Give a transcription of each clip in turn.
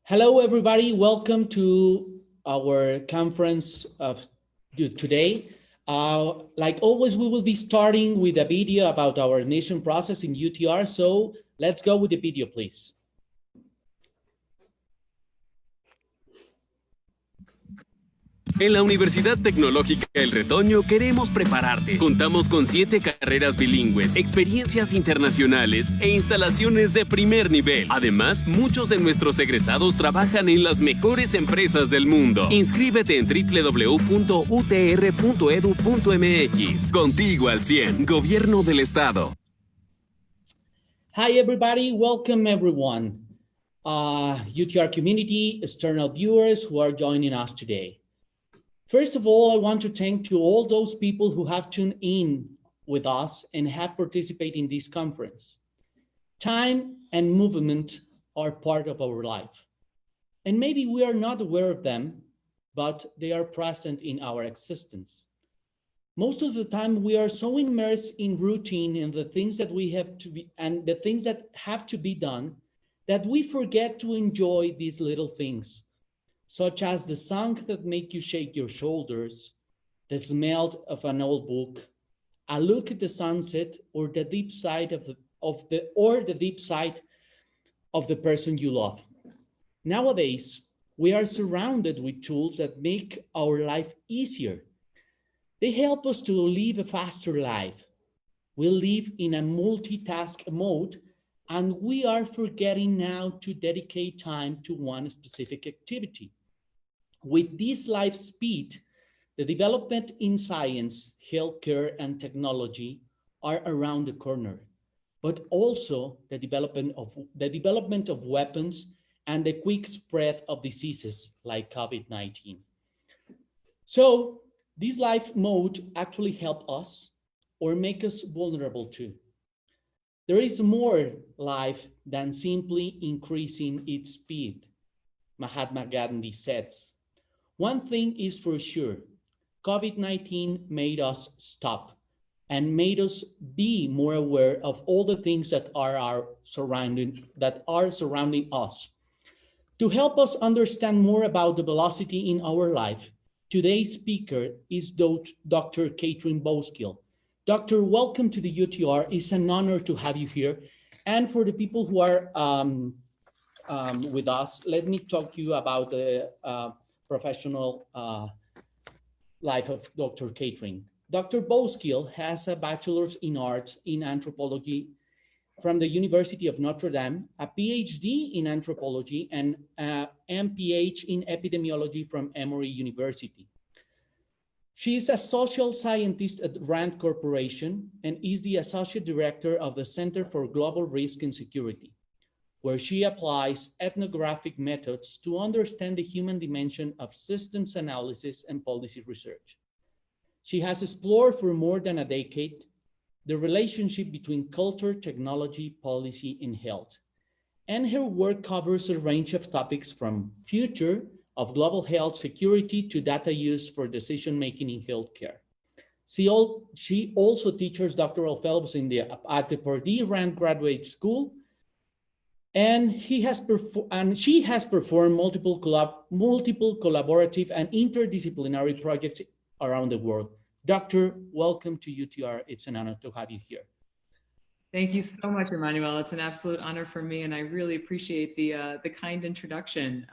Hello, everybody. Welcome to our conference of today. Like always, we will be starting with a video about our admission process in UTR. So let's go with the video, please. En la Universidad Tecnológica El Retoño queremos prepararte. Contamos con 7 carreras bilingües, experiencias internacionales e instalaciones de primer nivel. Además, muchos de nuestros egresados trabajan en las mejores empresas del mundo. Inscríbete en www.utr.edu.mx. Contigo al 100, Gobierno del Estado. Hi, everybody. Welcome, everyone. UTR community, external viewers who are joining us today. First of all, I want to thank to all those people who have tuned in with us and have participated in this conference. Time and movement are part of our life. And maybe we are not aware of them, but they are present in our existence. Most of the time, we are so immersed in routine and the things that we have to be, and the things that have to be done, that we forget to enjoy these little things, such as the song that make you shake your shoulders, the smell of an old book, a look at the sunset, or the deep side of the deep side of the person you love. Nowadays, we are surrounded with tools that make our life easier. They help us to live a faster life. We live in a multitask mode, and we are forgetting now to dedicate time to one specific activity. With this life speed, the development in science, healthcare, and technology are around the corner, but also the development of weapons and the quick spread of diseases like COVID-19. So this life mode actually help us or make us vulnerable too. There is more life than simply increasing its speed, Mahatma Gandhi says. One thing is for sure, COVID-19 made us stop and made us be more aware of all the things that are surrounding us. To help us understand more about the velocity in our life, today's speaker is Dr. Kathryn Bouskill. Doctor, welcome to the UTR. It's an honor to have you here. And for the people who are with us, let me talk to you about the professional life of Dr. Kathryn. Dr. Bouskill has a bachelor's in arts in anthropology from the University of Notre Dame, a PhD in anthropology, and a MPH in epidemiology from Emory University. She is a social scientist at Rand Corporation and is the associate director of the Center for Global Risk and Security, where she applies ethnographic methods to understand the human dimension of systems analysis and policy research. She has explored for more than a decade the relationship between culture, technology, policy, and health. And her work covers a range of topics from future of global health security to data use for decision-making in healthcare. She also teaches doctoral fellows at the Purdue Rand Graduate School, and she has performed multiple collaborative and interdisciplinary projects around the world. Doctor, welcome to UTR. It's an honor to have you here. Thank you so much, Emmanuel. It's an absolute honor for me, and I really appreciate the kind introduction.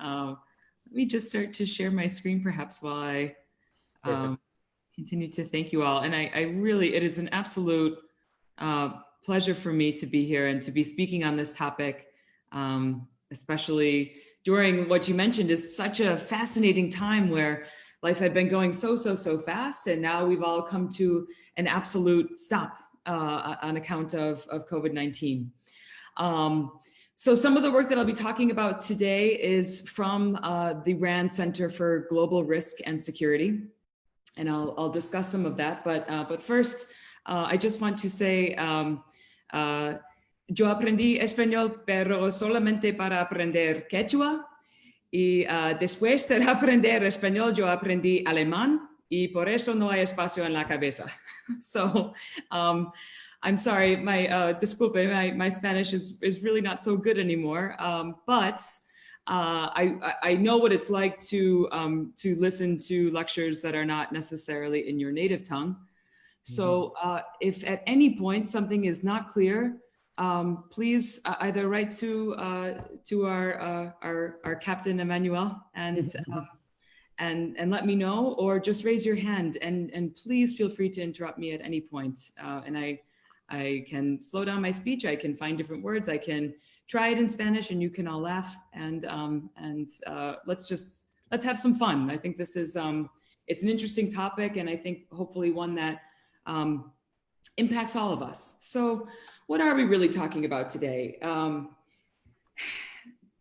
Let me just start to share my screen perhaps while I continue to thank you all. And I really, it is an absolute pleasure for me to be here and to be speaking on this topic, especially during what you mentioned is such a fascinating time where life had been going so fast, and now we've all come to an absolute stop on account of COVID-19. So some of the work that I'll be talking about today is from the Rand Center for Global Risk and Security, and I'll discuss some of that. But first, I just want to say, yo aprendí español, pero solamente para aprender quechua, y después de aprender español, yo aprendí alemán, y por eso no hay espacio en la cabeza. So, I'm sorry, disculpe, my Spanish is really not so good anymore, but I know what it's like to listen to lectures that are not necessarily in your native tongue. So if at any point something is not clear, please either write to our Captain Emmanuel and let me know, or just raise your hand, and please feel free to interrupt me at any point. And I can slow down my speech. I can find different words. I can try it in Spanish, and you can all laugh. And let's have some fun. I think this is it's an interesting topic, and I think hopefully one that impacts all of us. So, what are we really talking about today?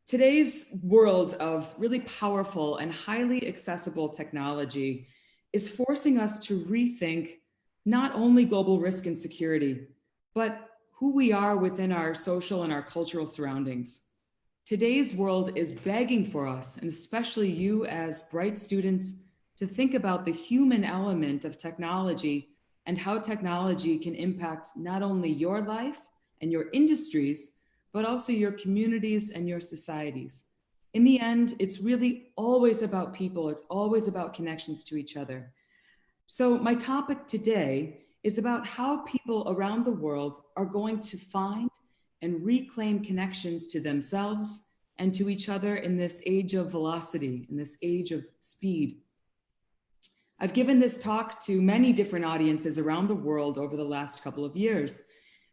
Today's world of really powerful and highly accessible technology is forcing us to rethink not only global risk and security, but who we are within our social and our cultural surroundings. Today's world is begging for us, and especially you as bright students, to think about the human element of technology and how technology can impact not only your life and your industries, but also your communities and your societies. In the end, it's really always about people. It's always about connections to each other. So my topic today is about how people around the world are going to find and reclaim connections to themselves and to each other in this age of velocity, in this age of speed. I've given this talk to many different audiences around the world over the last couple of years.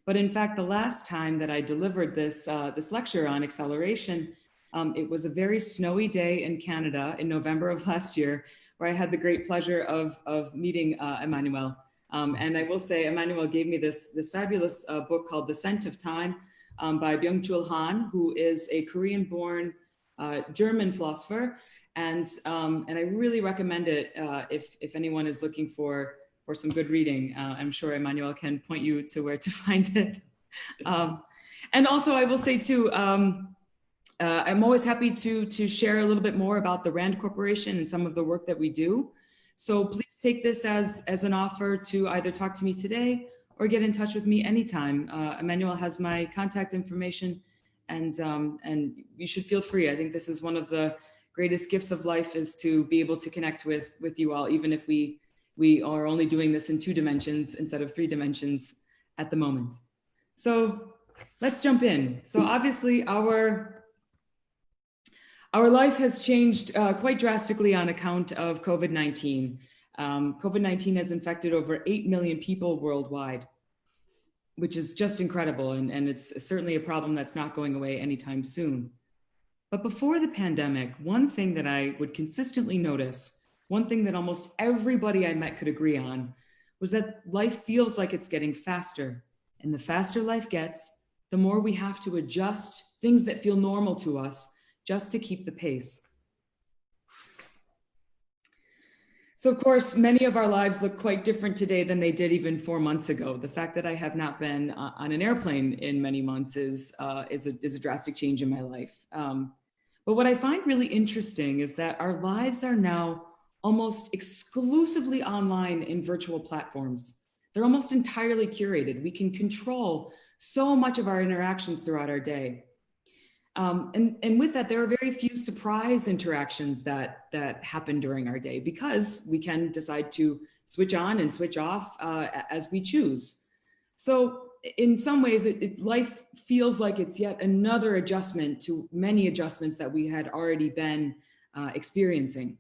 But in fact, the last time that I delivered this lecture on acceleration, it was a very snowy day in Canada in November of last year, where I had the great pleasure of meeting Emmanuel. And I will say, Emmanuel gave me this fabulous book called The Scent of Time by Byung-Chul Han, who is a Korean-born German philosopher. And I really recommend it if anyone is looking for some good reading. I'm sure Emmanuel can point you to where to find it. And also I will say too, I'm always happy to share a little bit more about the RAND Corporation and some of the work that we do. So please take this as an offer to either talk to me today or get in touch with me anytime. Emmanuel has my contact information, and you should feel free. I think this is one of the greatest gifts of life, is to be able to connect with you all, even if we are only doing this in 2 dimensions instead of 3 dimensions at the moment. So let's jump in. So obviously our life has changed quite drastically on account of COVID-19. COVID-19 has infected over 8 million people worldwide, which is just incredible. And it's certainly a problem that's not going away anytime soon. But before the pandemic, one thing that I would consistently notice, one thing that almost everybody I met could agree on, was that life feels like it's getting faster. And the faster life gets, the more we have to adjust things that feel normal to us just to keep the pace. So of course, many of our lives look quite different today than they did even 4 months ago. The fact that I have not been on an airplane in many months is a drastic change in my life. But what I find really interesting is that our lives are now almost exclusively online in virtual platforms. They're almost entirely curated. We can control so much of our interactions throughout our day. And with that, there are very few surprise interactions that happen during our day, because we can decide to switch on and switch off as we choose. So in some ways, life feels like it's yet another adjustment to many adjustments that we had already been experiencing.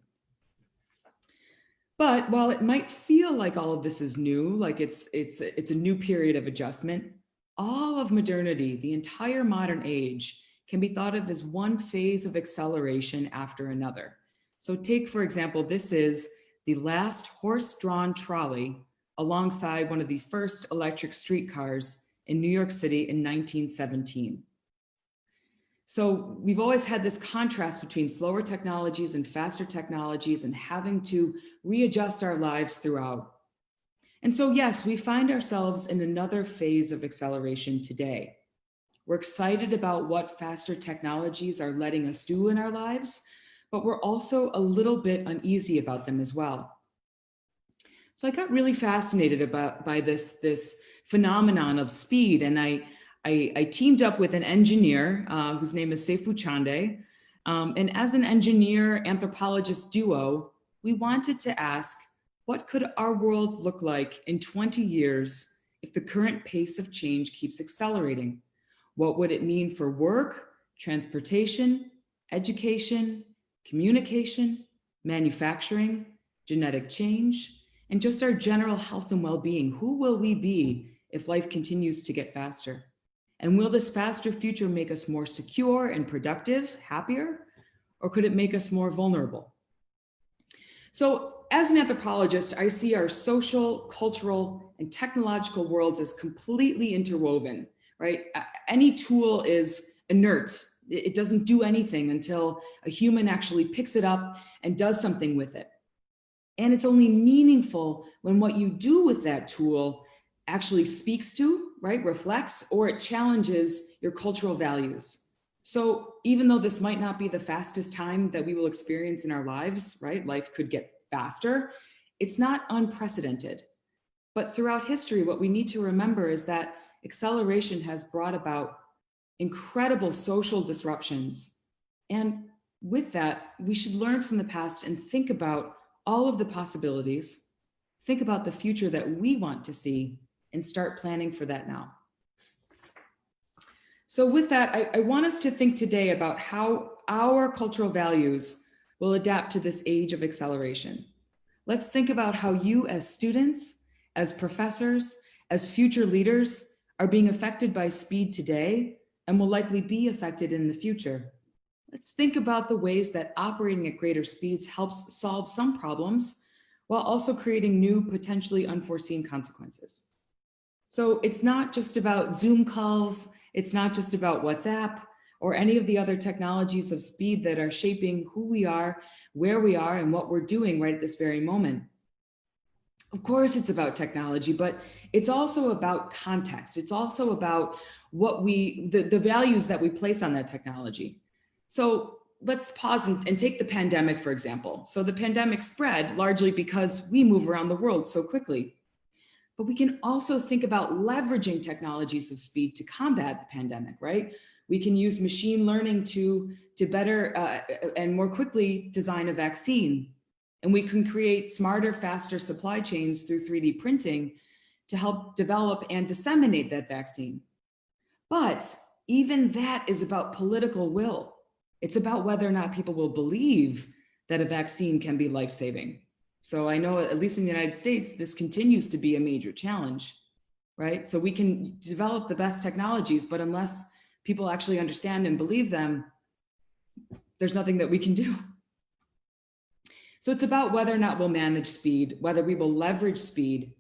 But while it might feel like all of this is new, like it's a new period of adjustment, all of modernity, the entire modern age, can be thought of as one phase of acceleration after another. So take, for example, this is the last horse-drawn trolley alongside one of the first electric streetcars in New York City in 1917. So we've always had this contrast between slower technologies and faster technologies, and having to readjust our lives throughout. And so yes, we find ourselves in another phase of acceleration today. We're excited about what faster technologies are letting us do in our lives, but we're also a little bit uneasy about them as well. So I got really fascinated by this phenomenon of speed, and I teamed up with an engineer whose name is Seifu Chande, And as an engineer anthropologist duo, we wanted to ask, what could our world look like in 20 years if the current pace of change keeps accelerating? What would it mean for work, transportation, education, communication, manufacturing, genetic change, and just our general health and well-being? Who will we be if life continues to get faster? And will this faster future make us more secure and productive, happier, or could it make us more vulnerable? So as an anthropologist, I see our social, cultural, and technological worlds as completely interwoven, right? Any tool is inert. It doesn't do anything until a human actually picks it up and does something with it. And it's only meaningful when what you do with that tool actually speaks to, right, reflects, or it challenges your cultural values. So even though this might not be the fastest time that we will experience in our lives, right, life could get faster, it's not unprecedented. But throughout history, what we need to remember is that acceleration has brought about incredible social disruptions. And with that, we should learn from the past and think about all of the possibilities, think about the future that we want to see, and start planning for that now. So with that, I want us to think today about how our cultural values will adapt to this age of acceleration. Let's think about how you as students, as professors, as future leaders are being affected by speed today and will likely be affected in the future. Let's think about the ways that operating at greater speeds helps solve some problems while also creating new, potentially unforeseen consequences. So it's not just about Zoom calls, it's not just about WhatsApp or any of the other technologies of speed that are shaping who we are, where we are, and what we're doing right at this very moment. Of course, it's about technology, but it's also about context. It's also about what the values that we place on that technology. So let's pause and take the pandemic, for example. So the pandemic spread largely because we move around the world so quickly. But we can also think about leveraging technologies of speed to combat the pandemic, right? We can use machine learning to better and more quickly design a vaccine. And we can create smarter, faster supply chains through 3D printing to help develop and disseminate that vaccine. But even that is about political will. It's about whether or not people will believe that a vaccine can be life-saving. So I know, at least in the United States, this continues to be a major challenge, right? So we can develop the best technologies, but unless people actually understand and believe them, there's nothing that we can do. So it's about whether or not we'll manage speed, whether we will leverage speed,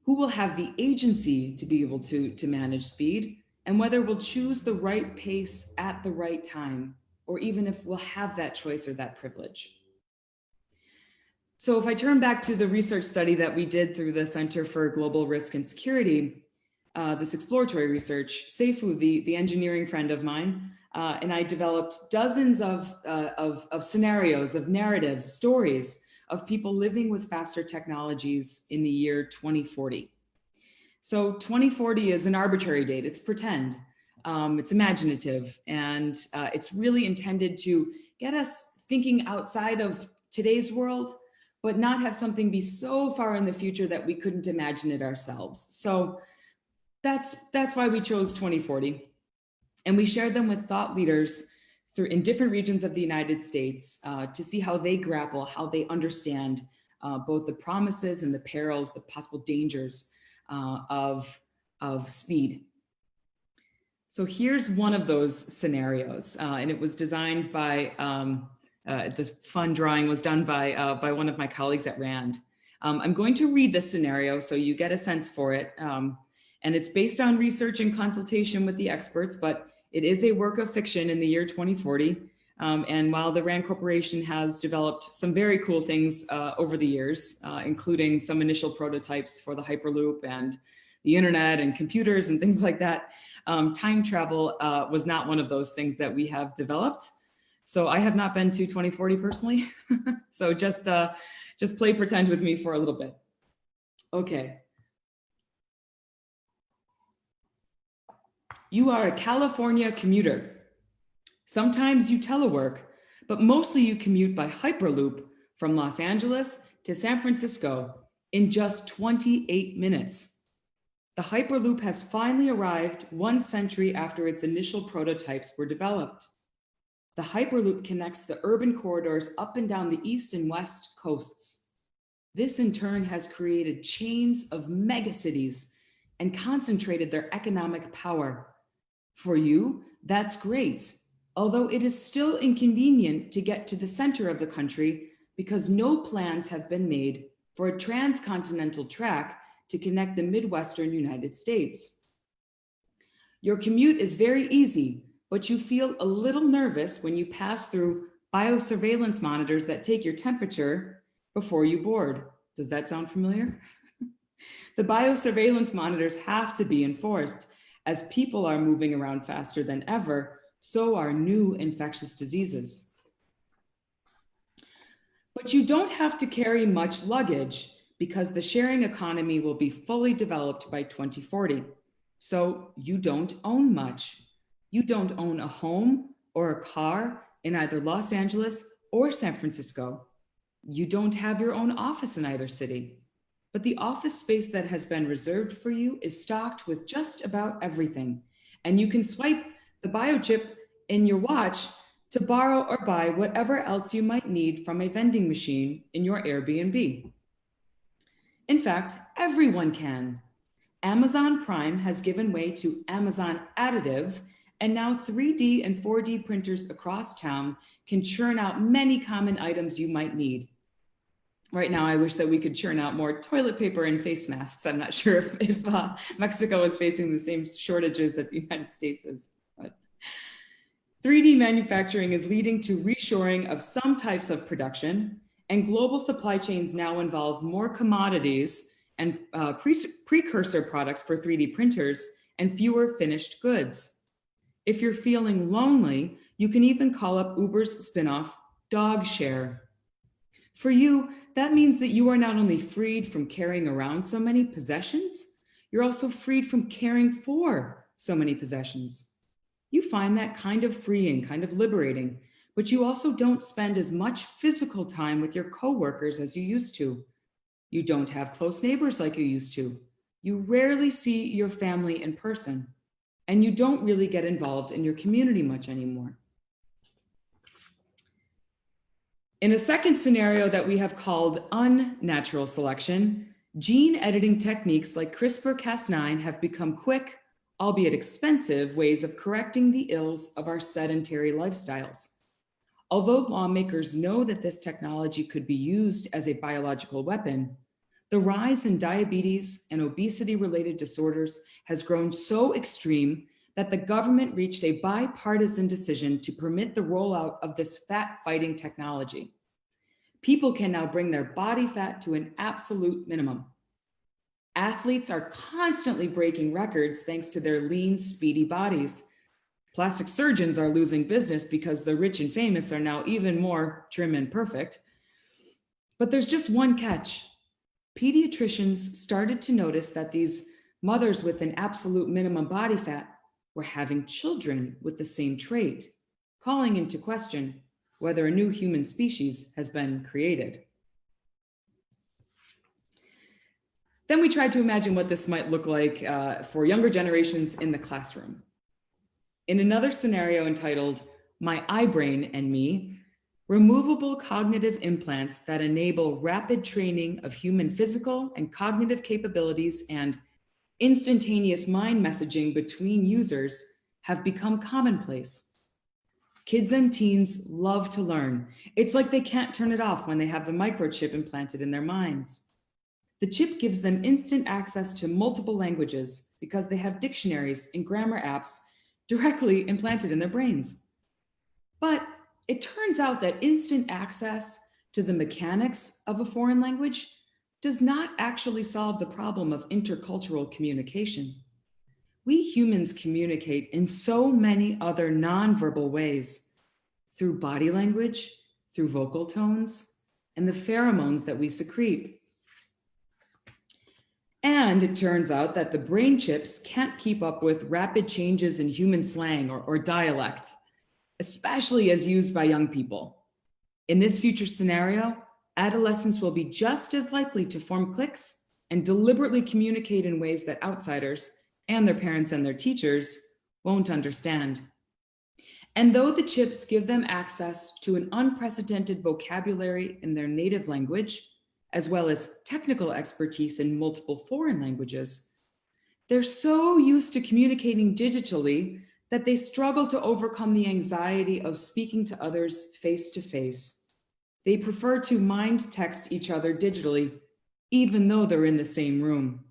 who will have the agency to be able to manage speed, and whether we'll choose the right pace at the right time, or even if we'll have that choice or that privilege. So if I turn back to the research study that we did through the Center for Global Risk and Security, this exploratory research, Seifu, the engineering friend of mine, and I developed dozens of scenarios, of narratives, stories of people living with faster technologies in the year 2040. So 2040 is an arbitrary date, it's pretend, it's imaginative, and it's really intended to get us thinking outside of today's world, but not have something be so far in the future that we couldn't imagine it ourselves. So that's why we chose 2040. And we shared them with thought leaders in different regions of the United States to see how they grapple, how they understand both the promises and the perils, the possible dangers of speed. So here's one of those scenarios, and it was designed by, the fun drawing was done by one of my colleagues at RAND. I'm going to read this scenario so you get a sense for it. And it's based on research and consultation with the experts, but it is a work of fiction in the year 2040. And while the RAND Corporation has developed some very cool things over the years, including some initial prototypes for the Hyperloop and the internet and computers and things like that, time travel was not one of those things that we have developed. So I have not been to 2040 personally. So just play pretend with me for a little bit. Okay. You are a California commuter. Sometimes you telework, but mostly you commute by Hyperloop from Los Angeles to San Francisco in just 28 minutes. The Hyperloop has finally arrived 1 century after its initial prototypes were developed. The Hyperloop connects the urban corridors up and down the east and west coasts. This in turn has created chains of megacities and concentrated their economic power. For you, that's great, although it is still inconvenient to get to the center of the country because no plans have been made for a transcontinental track to connect the Midwestern United States. Your commute is very easy, but you feel a little nervous when you pass through biosurveillance monitors that take your temperature before you board. Does that sound familiar? The biosurveillance monitors have to be enforced. As people are moving around faster than ever, so are new infectious diseases. But you don't have to carry much luggage because the sharing economy will be fully developed by 2040. So you don't own much. You don't own a home or a car in either Los Angeles or San Francisco. You don't have your own office in either city. But the office space that has been reserved for you is stocked with just about everything. And you can swipe the biochip in your watch to borrow or buy whatever else you might need from a vending machine in your Airbnb. In fact, everyone can. Amazon Prime has given way to Amazon Additive, and now 3D and 4D printers across town can churn out many common items you might need. Right now, I wish that we could churn out more toilet paper and face masks. I'm not sure if Mexico is facing the same shortages that the United States is. But 3D manufacturing is leading to reshoring of some types of production, and global supply chains now involve more commodities and precursor products for 3D printers and fewer finished goods. If you're feeling lonely, you can even call up Uber's spinoff, DogShare. For you, that means that you are not only freed from carrying around so many possessions, you're also freed from caring for so many possessions. You find that kind of freeing, kind of liberating, but you also don't spend as much physical time with your coworkers as you used to. You don't have close neighbors like you used to. You rarely see your family in person, and you don't really get involved in your community much anymore. In a second scenario that we have called unnatural selection, gene editing techniques like CRISPR-Cas9 have become quick, albeit expensive, ways of correcting the ills of our sedentary lifestyles. Although lawmakers know that this technology could be used as a biological weapon, the rise in diabetes and obesity-related disorders has grown so extreme that the government reached a bipartisan decision to permit the rollout of this fat-fighting technology. People can now bring their body fat to an absolute minimum. Athletes are constantly breaking records thanks to their lean, speedy bodies. Plastic surgeons are losing business because the rich and famous are now even more trim and perfect. But there's just one catch. Pediatricians started to notice that these mothers with an absolute minimum body fat were having children with the same trait, calling into question whether a new human species has been created. Then we tried to imagine what this might look like for younger generations in the classroom. In another scenario entitled My iBrain and Me, removable cognitive implants that enable rapid training of human physical and cognitive capabilities and instantaneous mind messaging between users have become commonplace. Kids and teens love to learn. It's like they can't turn it off when they have the microchip implanted in their minds. The chip gives them instant access to multiple languages because they have dictionaries and grammar apps directly implanted in their brains. But it turns out that instant access to the mechanics of a foreign language does not actually solve the problem of intercultural communication. We humans communicate in so many other nonverbal ways, through body language, through vocal tones, and the pheromones that we secrete. And it turns out that the brain chips can't keep up with rapid changes in human slang or dialect. especially as used by young people. In this future scenario, adolescents will be just as likely to form cliques and deliberately communicate in ways that outsiders and their parents and their teachers won't understand. And though the chips give them access to an unprecedented vocabulary in their native language, as well as technical expertise in multiple foreign languages, they're so used to communicating digitally that they struggle to overcome the anxiety of speaking to others face to face. They prefer to mind text each other digitally, even though they're in the same room.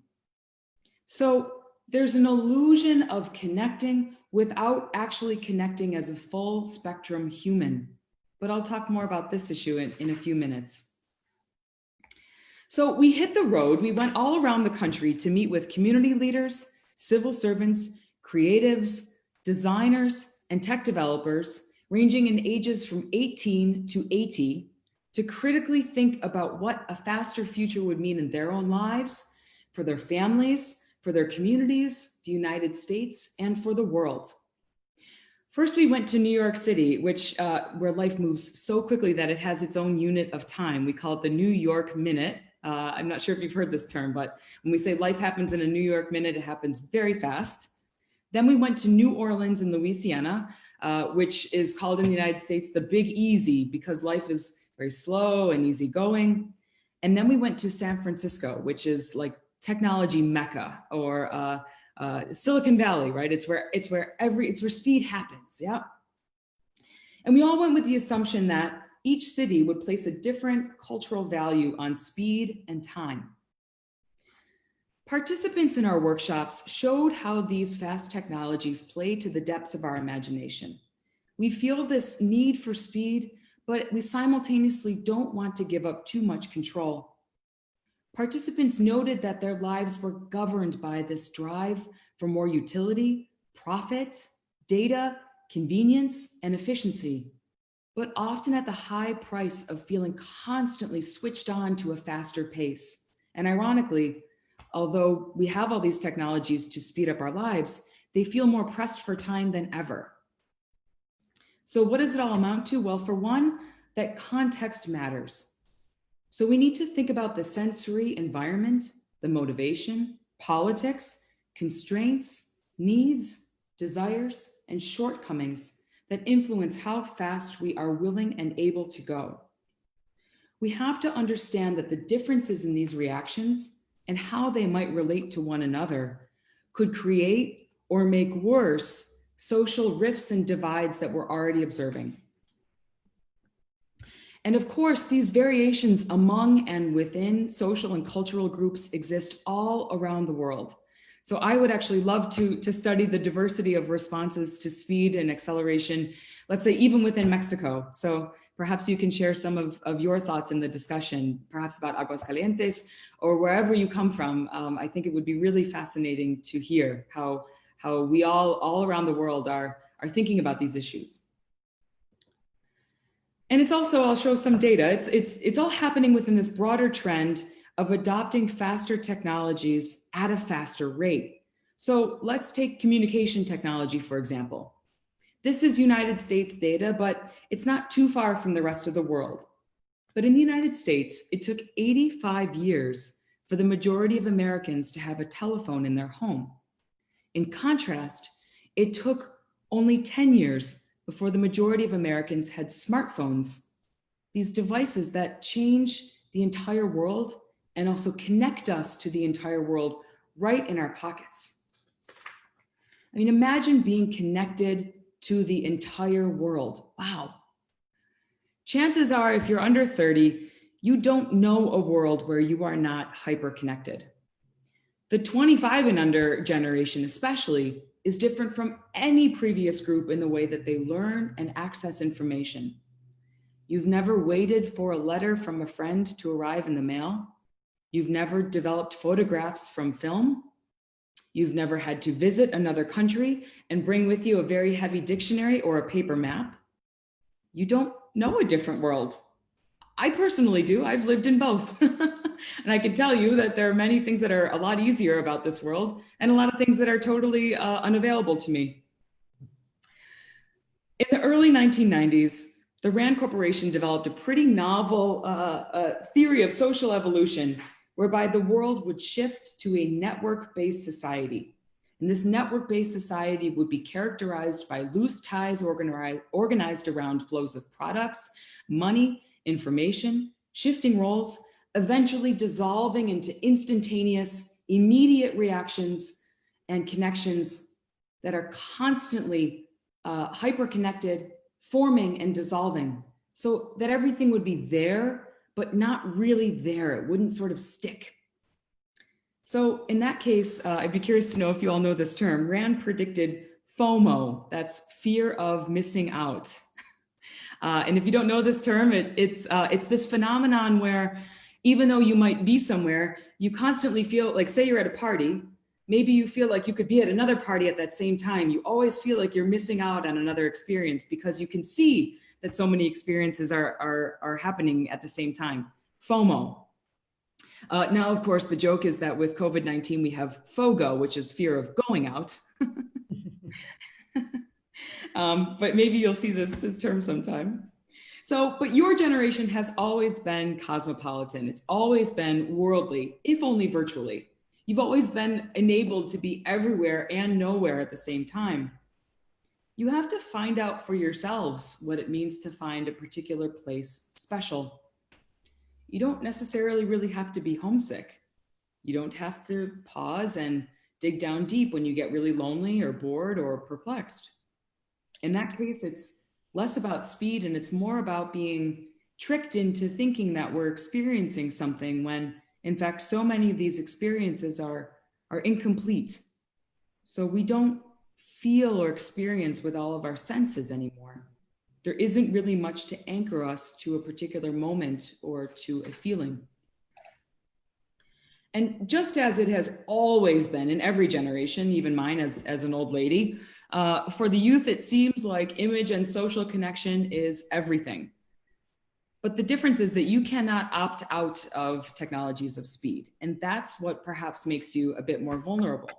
So there's an illusion of connecting without actually connecting as a full spectrum human. But I'll talk more about this issue in a few minutes. So we hit the road. We went all around the country to meet with community leaders, civil servants, creatives, designers, and tech developers, ranging in ages from 18 to 80, to critically think about what a faster future would mean in their own lives, for their families, for their communities, the United States, and for the world. First, we went to New York City, where life moves so quickly that it has its own unit of time. We call it the New York Minute. I'm not sure if you've heard this term, but when we say life happens in a New York minute, it happens very fast. Then we went to New Orleans in Louisiana, which is called in the United States the Big Easy because life is very slow and easygoing. And then we went to San Francisco, which is like technology mecca, or Silicon Valley, right? It's where speed happens, yeah. And we all went with the assumption that each city would place a different cultural value on speed and time. Participants in our workshops showed how these fast technologies play to the depths of our imagination. We feel this need for speed, but we simultaneously don't want to give up too much control. Participants noted that their lives were governed by this drive for more utility, profit, data, convenience, and efficiency, but often at the high price of feeling constantly switched on to a faster pace. And ironically, although we have all these technologies to speed up our lives, they feel more pressed for time than ever. So what does it all amount to? Well, for one, that context matters. So we need to think about the sensory environment, the motivation, politics, constraints, needs, desires, and shortcomings that influence how fast we are willing and able to go. We have to understand that the differences in these reactions and how they might relate to one another could create or make worse social rifts and divides that we're already observing. And of course, these variations among and within social and cultural groups exist all around the world. So I would actually love to study the diversity of responses to speed and acceleration, let's say even within Mexico. So perhaps you can share some of your thoughts in the discussion, perhaps about Aguascalientes or wherever you come from. I think it would be really fascinating to hear how we all around the world are thinking about these issues. And it's also, I'll show some data. It's all happening within this broader trend of adopting faster technologies at a faster rate. So let's take communication technology, for example. This is United States data, but it's not too far from the rest of the world. But in the United States, it took 85 years for the majority of Americans to have a telephone in their home. In contrast, it took only 10 years before the majority of Americans had smartphones, these devices that change the entire world and also connect us to the entire world right in our pockets. I mean, imagine being connected to the entire world. Wow. Chances are, if you're under 30, you don't know a world where you are not hyper-connected. The 25 and under generation especially is different from any previous group in the way that they learn and access information. You've never waited for a letter from a friend to arrive in the mail. You've never developed photographs from film. You've never had to visit another country and bring with you a very heavy dictionary or a paper map. You don't know a different world. I personally do. I've lived in both. And I can tell you that there are many things that are a lot easier about this world and a lot of things that are totally unavailable to me. In the early 1990s, the Rand Corporation developed a pretty novel theory of social evolution whereby the world would shift to a network-based society. And this network-based society would be characterized by loose ties organized around flows of products, money, information, shifting roles, eventually dissolving into instantaneous, immediate reactions and connections that are constantly hyper-connected, forming and dissolving, so that everything would be there, but not really there. It wouldn't sort of stick. So in that case, I'd be curious to know if you all know this term. Rand predicted FOMO, that's fear of missing out. And if you don't know this term, it's this phenomenon where even though you might be somewhere, you constantly feel like, say you're at a party, maybe you feel like you could be at another party at that same time. You always feel like you're missing out on another experience because you can see that so many experiences are happening at the same time. FOMO. Now, of course, the joke is that with COVID-19, we have FOGO, which is fear of going out. But maybe you'll see this term sometime. So, but your generation has always been cosmopolitan. It's always been worldly, if only virtually. You've always been enabled to be everywhere and nowhere at the same time. You have to find out for yourselves what it means to find a particular place special. You don't necessarily really have to be homesick. You don't have to pause and dig down deep when you get really lonely or bored or perplexed. In that case, it's less about speed and it's more about being tricked into thinking that we're experiencing something when, in fact, so many of these experiences are incomplete. So we don't feel or experience with all of our senses anymore. There isn't really much to anchor us to a particular moment or to a feeling. And just as it has always been in every generation, even mine as an old lady, for the youth, it seems like image and social connection is everything. But the difference is that you cannot opt out of technologies of speed. And that's what perhaps makes you a bit more vulnerable.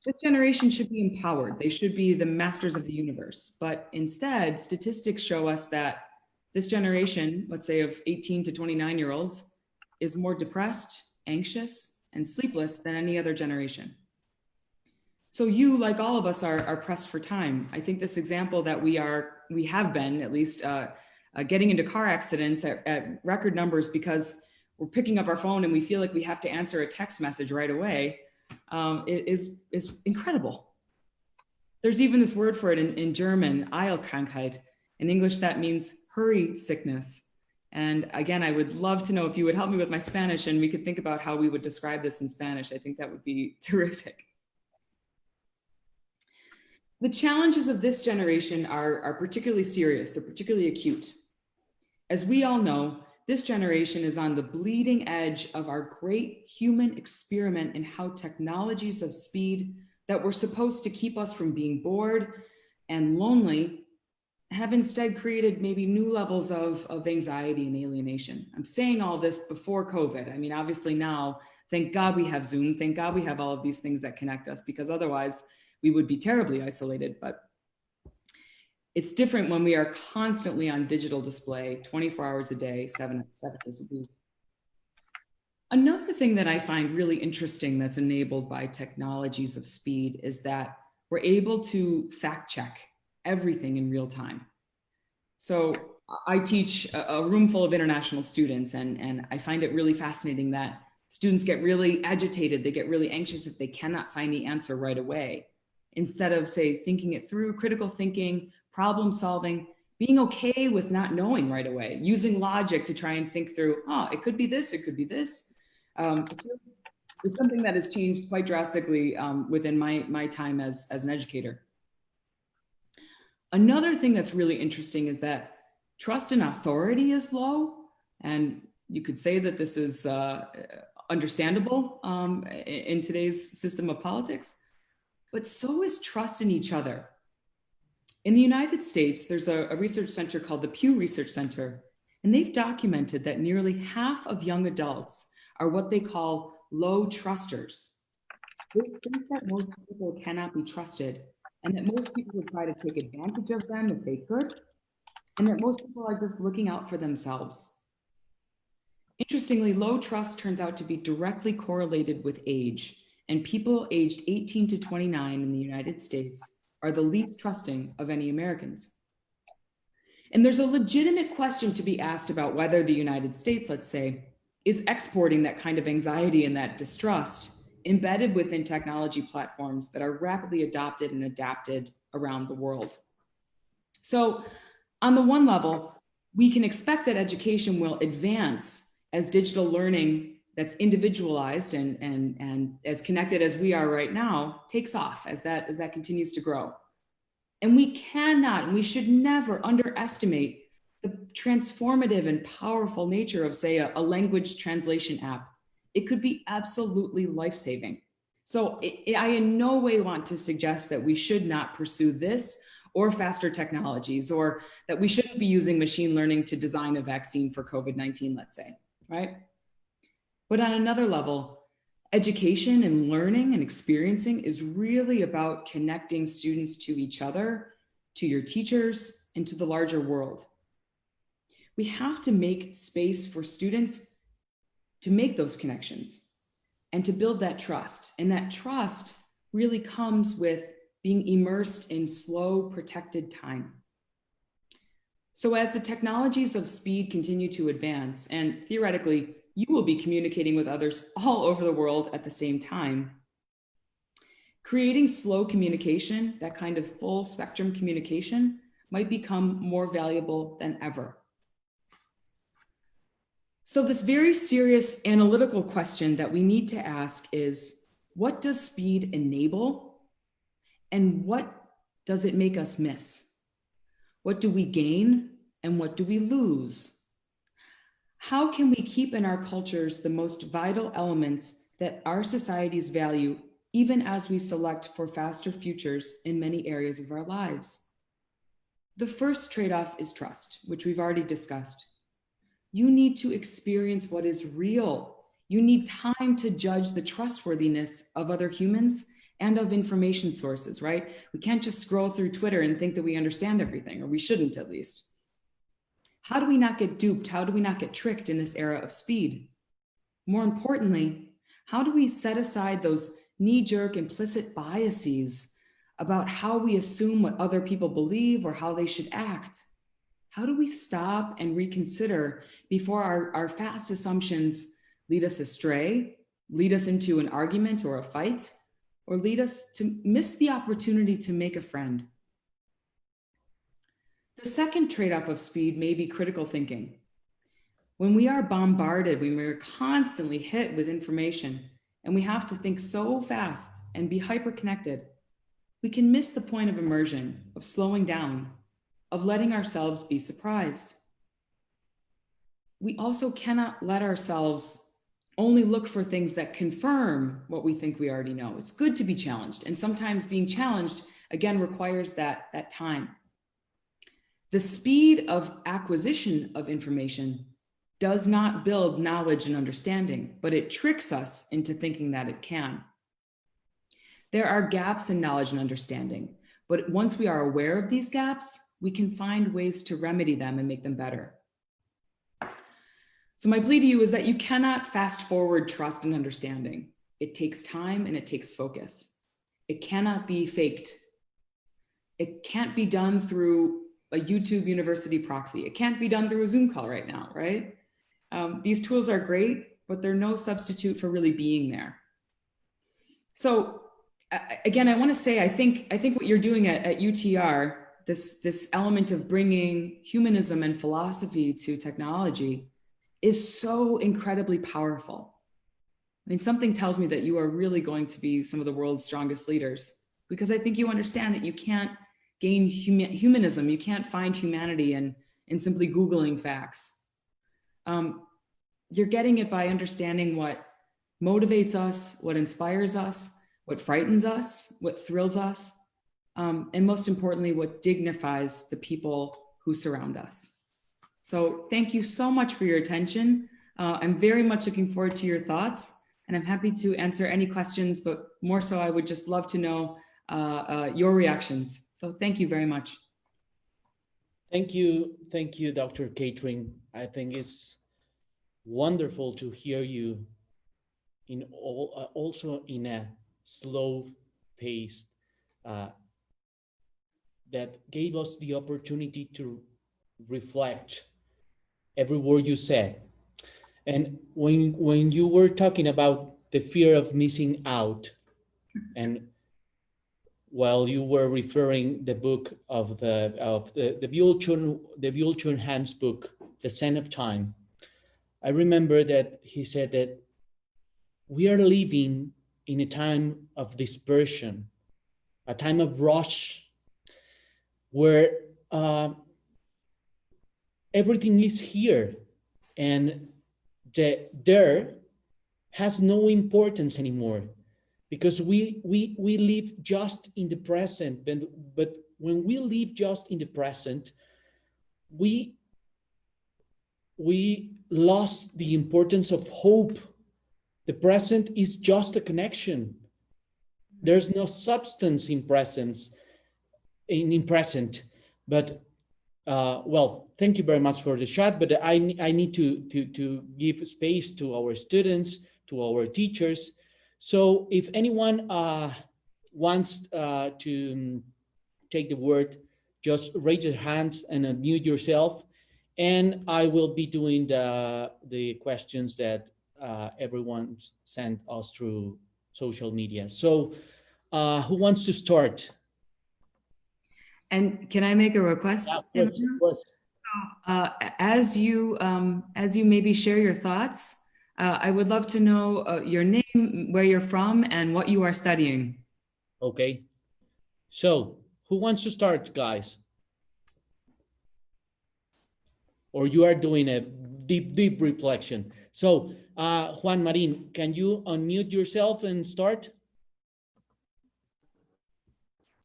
This generation should be empowered. They should be the masters of the universe. But instead, statistics show us that this generation, let's say of 18 to 29-year-olds, is more depressed, anxious, and sleepless than any other generation. So you, like all of us, are pressed for time. I think this example that we have been, at least, getting into car accidents at record numbers because we're picking up our phone and we feel like we have to answer a text message right away, is incredible. There's even this word for it in German, Eilkrankheit. In English, that means hurry sickness. And again, I would love to know if you would help me with my Spanish and we could think about how we would describe this in Spanish. I think that would be terrific. The challenges of this generation are particularly serious. They're particularly acute. As we all know, this generation is on the bleeding edge of our great human experiment in how technologies of speed that were supposed to keep us from being bored and lonely have instead created maybe new levels of anxiety and alienation. I'm saying all this before COVID. I mean, obviously now, thank God we have Zoom. Thank God we have all of these things that connect us because otherwise we would be terribly isolated. But it's different when we are constantly on digital display 24 hours a day, seven days a week. Another thing that I find really interesting that's enabled by technologies of speed is that we're able to fact check everything in real time. So I teach a room full of international students and I find it really fascinating that students get really agitated. They get really anxious if they cannot find the answer right away. Instead of, say, thinking it through, critical thinking, problem solving, being okay with not knowing right away, using logic to try and think through, it could be this, it could be this. It's something that has changed quite drastically within my time as an educator. Another thing that's really interesting is that trust in authority is low. And you could say that this is understandable in today's system of politics, but so is trust in each other. In the United States, there's a research center called the Pew Research Center, and they've documented that nearly half of young adults are what they call low trusters. They think that most people cannot be trusted, and that most people would try to take advantage of them if they could, and that most people are just looking out for themselves. Interestingly, low trust turns out to be directly correlated with age, and people aged 18 to 29 in the United States are the least trusting of any Americans. And there's a legitimate question to be asked about whether the United States, let's say, is exporting that kind of anxiety and that distrust embedded within technology platforms that are rapidly adopted and adapted around the world. So on the one level, we can expect that education will advance as digital learning that's individualized and as connected as we are right now takes off, as that continues to grow. And we cannot, and we should never underestimate the transformative and powerful nature of, say, a language translation app. It could be absolutely life-saving. So I in no way want to suggest that we should not pursue this or faster technologies, or that we shouldn't be using machine learning to design a vaccine for COVID-19, let's say, right? But on another level, education and learning and experiencing is really about connecting students to each other, to your teachers, and to the larger world. We have to make space for students to make those connections and to build that trust. And that trust really comes with being immersed in slow, protected time. So as the technologies of speed continue to advance, and theoretically, you will be communicating with others all over the world at the same time, creating slow communication, that kind of full spectrum communication, might become more valuable than ever. So this very serious analytical question that we need to ask is, what does speed enable? And what does it make us miss? What do we gain and what do we lose? How can we keep in our cultures the most vital elements that our societies value, even as we select for faster futures in many areas of our lives? The first trade-off is trust, which we've already discussed. You need to experience what is real. You need time to judge the trustworthiness of other humans and of information sources, right? We can't just scroll through Twitter and think that we understand everything, or we shouldn't at least. How do we not get duped? How do we not get tricked in this era of speed? More importantly, how do we set aside those knee-jerk implicit biases about how we assume what other people believe or how they should act? How do we stop and reconsider before our fast assumptions lead us astray, lead us into an argument or a fight, or lead us to miss the opportunity to make a friend? The second trade-off of speed may be critical thinking. When we are bombarded, when we're constantly hit with information, and we have to think so fast and be hyper-connected, we can miss the point of immersion, of slowing down, of letting ourselves be surprised. We also cannot let ourselves only look for things that confirm what we think we already know. It's good to be challenged, and sometimes being challenged, again, requires that time. The speed of acquisition of information does not build knowledge and understanding, but it tricks us into thinking that it can. There are gaps in knowledge and understanding, but once we are aware of these gaps, we can find ways to remedy them and make them better. So my plea to you is that you cannot fast forward trust and understanding. It takes time and it takes focus. It cannot be faked. It can't be done through a YouTube University proxy. It can't be done through a Zoom call right now, right? These tools are great, but they're no substitute for really being there. So again, I want to say, I think what you're doing at UTR, this element of bringing humanism and philosophy to technology, is so incredibly powerful. I mean, something tells me that you are really going to be some of the world's strongest leaders, because I think you understand that you can't gain humanism. You can't find humanity in simply Googling facts. You're getting it by understanding what motivates us, what inspires us, what frightens us, what thrills us, and most importantly, what dignifies the people who surround us. So thank you so much for your attention. I'm very much looking forward to your thoughts, and I'm happy to answer any questions, but more so, I would just love to know your reactions. So thank you very much. Thank you, Dr. Kathryn. I think it's wonderful to hear you also in a slow pace that gave us the opportunity to reflect every word you said. And when you were talking about the fear of missing out, and while you were referring the book of the Byul-Chul Han's book, The Scent of Time, I remember that he said that we are living in a time of dispersion, a time of rush, where everything is here and the there has no importance anymore, because we live just in the present. But when we live just in the present, we lost the importance of hope. The present is just a connection. There's no substance in present. But well, thank you very much for the chat, but I need to give space to our students, to our teachers. So if anyone wants to take the word, just raise your hands and unmute yourself, and I will be doing the questions that everyone sent us through social media. So who wants to start? And can I make a request? Yeah, of course. As you maybe share your thoughts, I would love to know your name, where you're from, and what you are studying. Okay. So who wants to start, guys? Or you are doing a deep reflection. So Juan Marin, can you unmute yourself and start?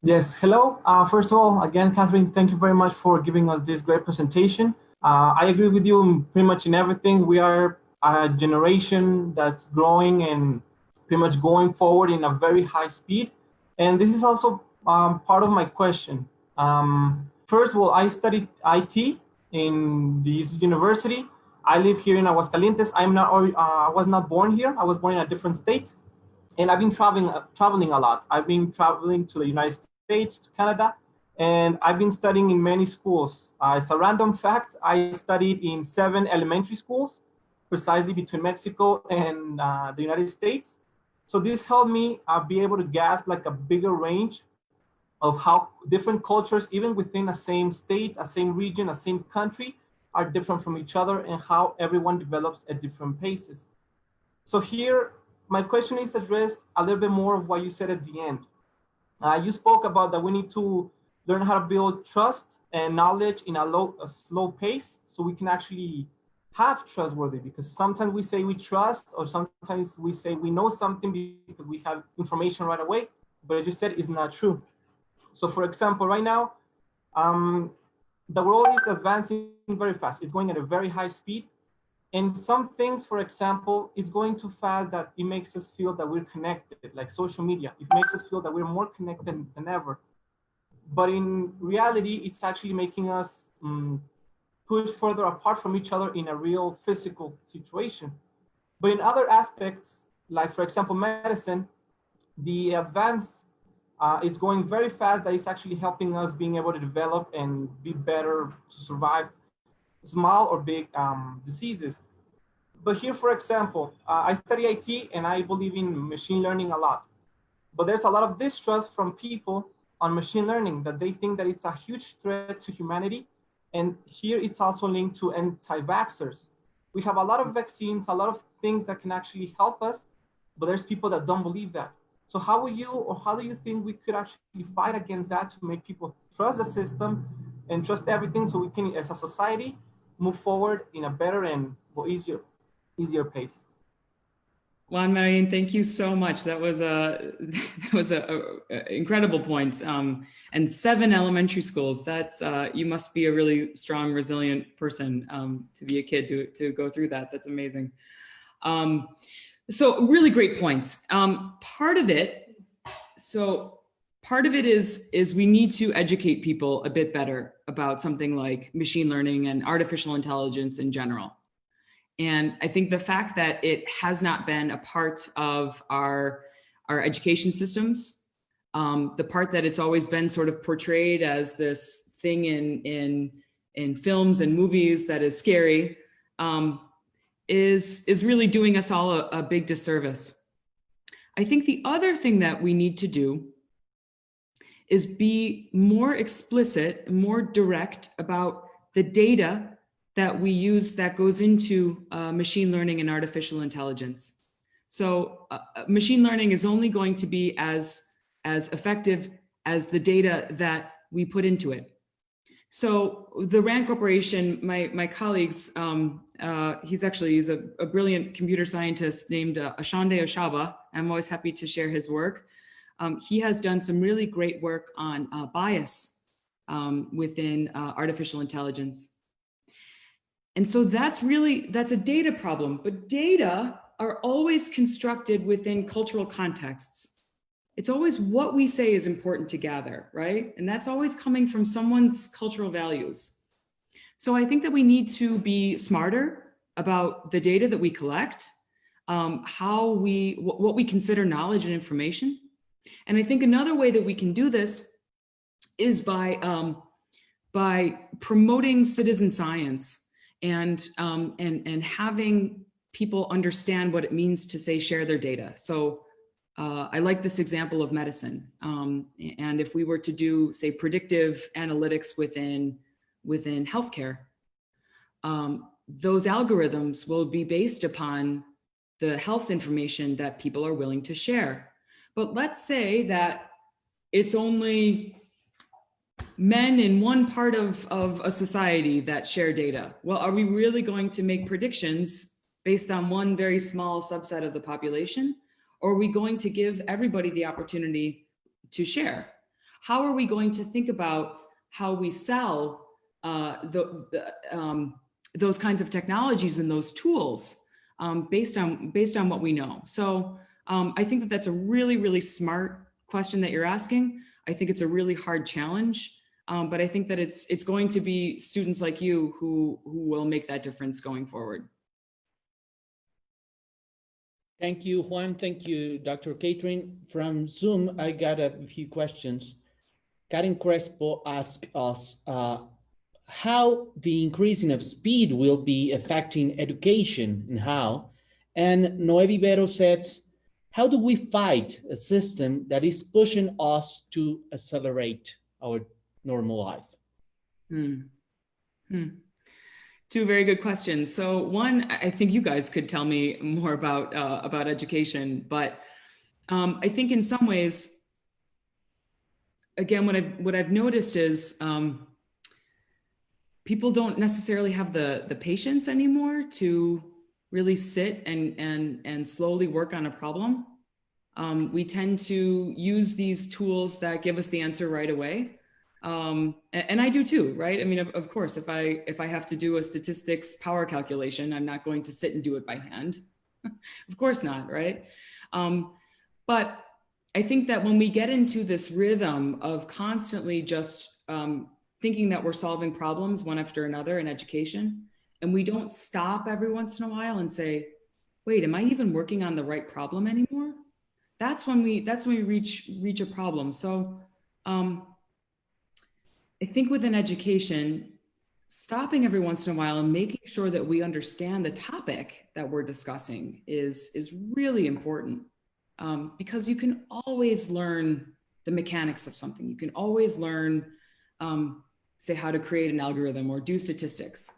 Yes, hello. First of all, again, Kathryn, thank you very much for giving us this great presentation. I agree with you pretty much in everything. We are a generation that's growing and pretty much going forward in a very high speed. And this is also part of my question. First of all, I studied IT in this university. I live here in Aguascalientes. I was not born here. I was born in a different state. And I've been traveling a lot. I've been traveling to the United States, to Canada, and I've been studying in many schools. As a random fact, I studied in 7 elementary schools, precisely between Mexico and the United States. So this helped me be able to grasp like a bigger range of how different cultures, even within a same state, a same region, a same country, are different from each other, and how everyone develops at different paces. So here, my question is addressed a little bit more of what you said at the end. You spoke about that we need to learn how to build trust and knowledge in a slow pace, so we can actually have trustworthy, because sometimes we say we trust, or sometimes we say we know something because we have information right away, but as you said, it's not true. So for example, right now, the world is advancing very fast. It's going at a very high speed. And some things, for example, it's going too fast that it makes us feel that we're connected, like social media. It makes us feel that we're more connected than ever. But in reality, it's actually making us push further apart from each other in a real physical situation. But in other aspects, like for example, medicine, the advance is going very fast, that is actually helping us being able to develop and be better to survive small or big diseases. But here, for example, I study IT and I believe in machine learning a lot. But there's a lot of distrust from people on machine learning, that they think that it's a huge threat to humanity. And here it's also linked to anti-vaxxers. We have a lot of vaccines, a lot of things that can actually help us, but there's people that don't believe that. So how will you, or how do you think we could actually fight against that to make people trust the system and trust everything, so we can, as a society, move forward in a better and more easier pace? Juan Marin, thank you so much. That was a incredible point. And 7 elementary schools. That's you must be a really strong, resilient person to be a kid to go through that. That's amazing. So really great points. Part of it. So part of it is we need to educate people a bit better about something like machine learning and artificial intelligence in general. And I think the fact that it has not been a part of our education systems, the part that it's always been sort of portrayed as this thing in films and movies that is scary, is really doing us all a big disservice. I think the other thing that we need to do is be more explicit, more direct about the data that we use that goes into machine learning and artificial intelligence. So machine learning is only going to be as effective as the data that we put into it. So the RAND Corporation, my colleagues, he's a brilliant computer scientist named Ashande Oshaba. I'm always happy to share his work. He has done some really great work on bias within artificial intelligence. And so that's a data problem, but data are always constructed within cultural contexts. It's always what we say is important to gather, right? And that's always coming from someone's cultural values. So I think that we need to be smarter about the data that we collect, what we consider knowledge and information. And I think another way that we can do this is by promoting citizen science and having people understand what it means to, say, share their data. So I like this example of medicine. And if we were to do, say, predictive analytics within healthcare, those algorithms will be based upon the health information that people are willing to share. But let's say that it's only men in one part of a society that share data. Well, are we really going to make predictions based on one very small subset of the population? Or are we going to give everybody the opportunity to share? How are we going to think about how we sell those kinds of technologies and those tools based on what we know? So I think that that's a really, really smart question that you're asking. I think it's a really hard challenge, but I think that it's going to be students like you who will make that difference going forward. Thank you, Juan. Thank you, Dr. Kathryn. From Zoom, I got a few questions. Karen Crespo asked us how the increasing of speed will be affecting education and how. And Noé Vivero says, how do we fight a system that is pushing us to accelerate our normal life? Two very good questions. So one, I think you guys could tell me more about education, but I think in some ways, again, what I've noticed is people don't necessarily have the patience anymore to really sit and slowly work on a problem. We tend to use these tools that give us the answer right away. And I do too, right? I mean, of course, if I have to do a statistics power calculation, I'm not going to sit and do it by hand. Of course not, right? But I think that when we get into this rhythm of constantly just thinking that we're solving problems one after another in education, and we don't stop every once in a while and say, wait, am I even working on the right problem anymore? That's when we reach a problem. So I think within education, stopping every once in a while and making sure that we understand the topic that we're discussing is really important, because you can always learn the mechanics of something. You can always learn, say, how to create an algorithm or do statistics.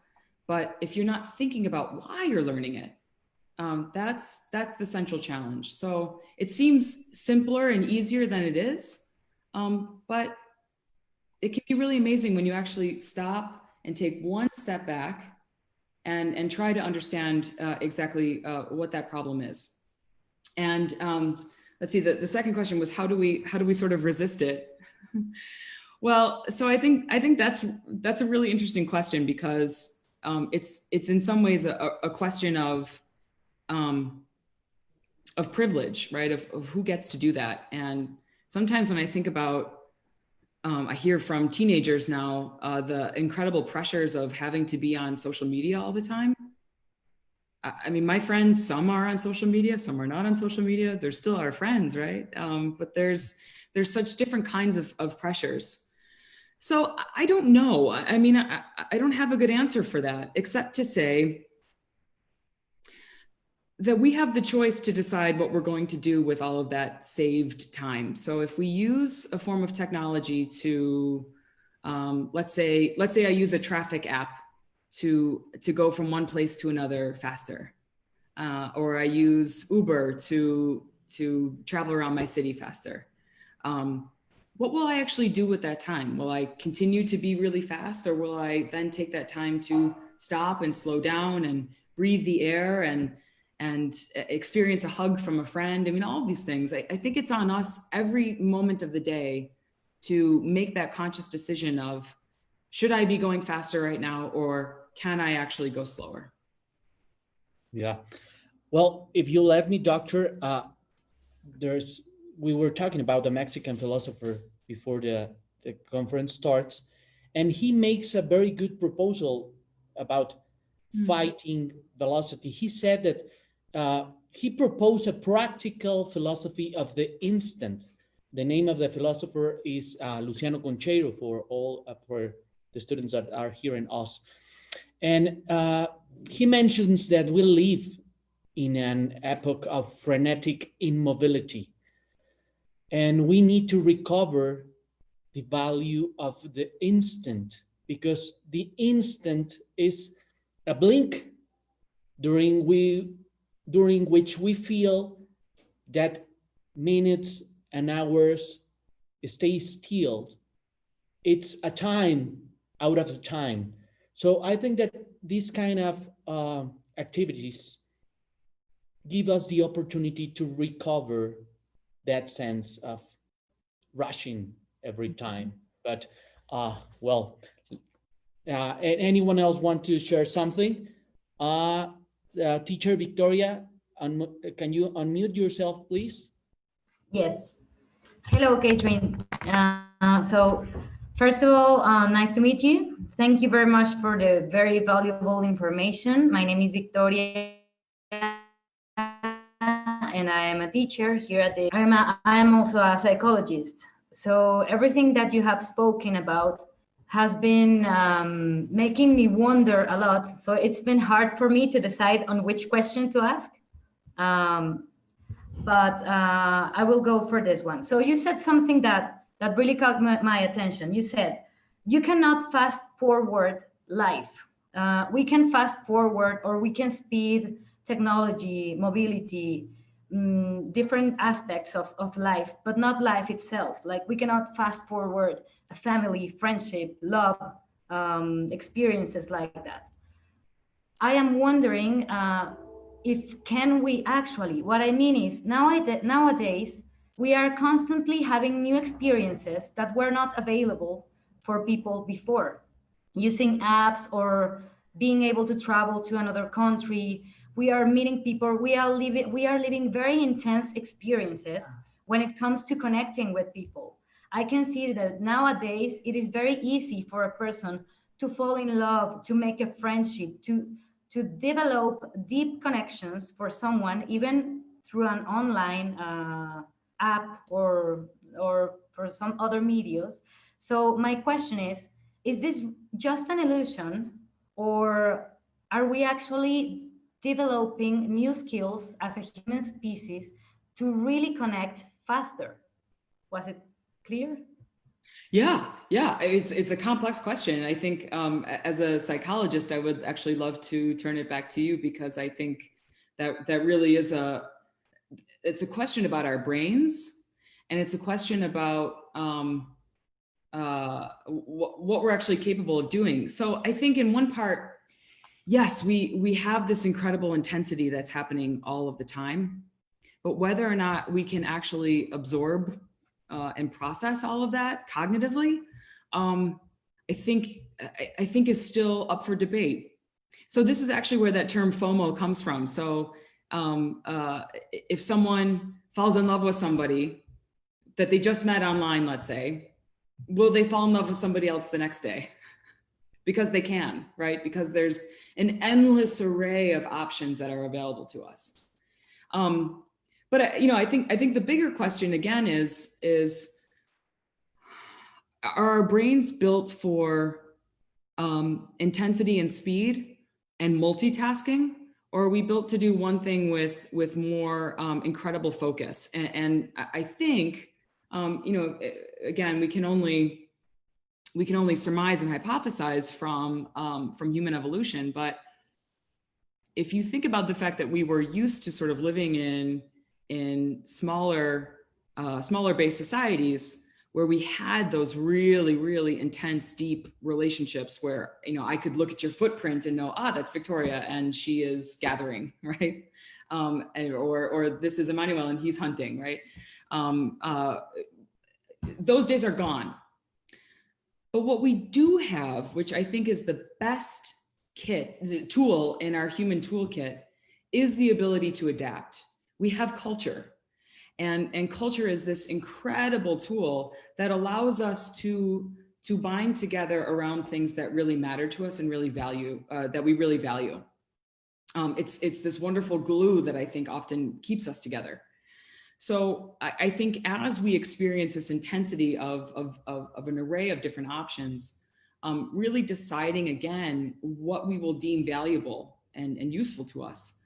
But if you're not thinking about why you're learning it, that's the central challenge. So it seems simpler and easier than it is, but it can be really amazing when you actually stop and take one step back and try to understand exactly what that problem is. And let's see, the second question was how do we sort of resist it? Well, so I think that's a really interesting question, because it's in some ways a question of privilege, right? Of who gets to do that. And sometimes when I think about, I hear from teenagers now, the incredible pressures of having to be on social media all the time. I mean, my friends, some are on social media, some are not on social media. They're still our friends, right? But there's such different kinds of pressures. So I don't know. I mean, I don't have a good answer for that, except to say that we have the choice to decide what we're going to do with all of that saved time. So if we use a form of technology to, let's say I use a traffic app to go from one place to another faster, or I use Uber to travel around my city faster. What will I actually do with that time? Will I continue to be really fast, or will I then take that time to stop and slow down and breathe the air and experience a hug from a friend? I mean, all of these things. I think it's on us every moment of the day to make that conscious decision of, should I be going faster right now, or can I actually go slower? Yeah. Well, if you let me, Doctor, we were talking about the Mexican philosopher before the conference starts, and he makes a very good proposal about fighting velocity. He said that he proposed a practical philosophy of the instant. The name of the philosopher is Luciano Concheiro, for the students that are hearing us. And he mentions that we live in an epoch of frenetic immobility, and we need to recover the value of the instant, because the instant is a blink during which we feel that minutes and hours stay still. It's a time out of the time. So I think that these kind of activities give us the opportunity to recover that sense of rushing every time. But anyone else want to share something? Teacher Victoria, can you unmute yourself, please? Yes. Hello, Kathryn. So first of all, nice to meet you. Thank you very much for the very valuable information. My name is Victoria, and I am a teacher here at the, I am also a psychologist. So everything that you have spoken about has been making me wonder a lot. So it's been hard for me to decide on which question to ask. But I will go for this one. So you said something that really caught my attention. You said, you cannot fast forward life. We can fast forward, or we can speed technology, mobility, different aspects of life, but not life itself. Like, we cannot fast forward a family, friendship, love, experiences like that. I am wondering if can we actually, what I mean is nowadays, we are constantly having new experiences that were not available for people before, using apps or being able to travel to another country. We are meeting people, we are living very intense experiences when it comes to connecting with people. I can see that nowadays it is very easy for a person to fall in love, to make a friendship, to develop deep connections for someone, even through an online app or for some other medias. So my question is this just an illusion, or are we actually developing new skills as a human species to really connect faster? Was it clear? Yeah, it's a complex question. I think as a psychologist, I would actually love to turn it back to you, because I think that really is it's a question about our brains, and it's a question about what we're actually capable of doing. So I think in one part, yes, we have this incredible intensity that's happening all of the time, but whether or not we can actually absorb and process all of that cognitively, I think is still up for debate. So this is actually where that term FOMO comes from. So if someone falls in love with somebody, that they just met online, let's say, will they fall in love with somebody else the next day? Because they can, right? Because there's an endless array of options that are available to us. But I think the bigger question again is are our brains built for intensity and speed and multitasking, or are we built to do one thing with more incredible focus? And I think, again, we can only surmise and hypothesize from human evolution. But if you think about the fact that we were used to sort of living in smaller based societies, where we had those really, really intense, deep relationships where, I could look at your footprint and know, that's Victoria and she is gathering, right? Or this is Emmanuel and he's hunting, right? Those days are gone. But what we do have, which I think is the best tool in our human toolkit, is the ability to adapt. We have culture. And culture is this incredible tool that allows us to bind together around things that really matter to us and really value, that we really value. It's this wonderful glue that I think often keeps us together. So I think as we experience this intensity of an array of different options, really deciding again what we will deem valuable and useful to us,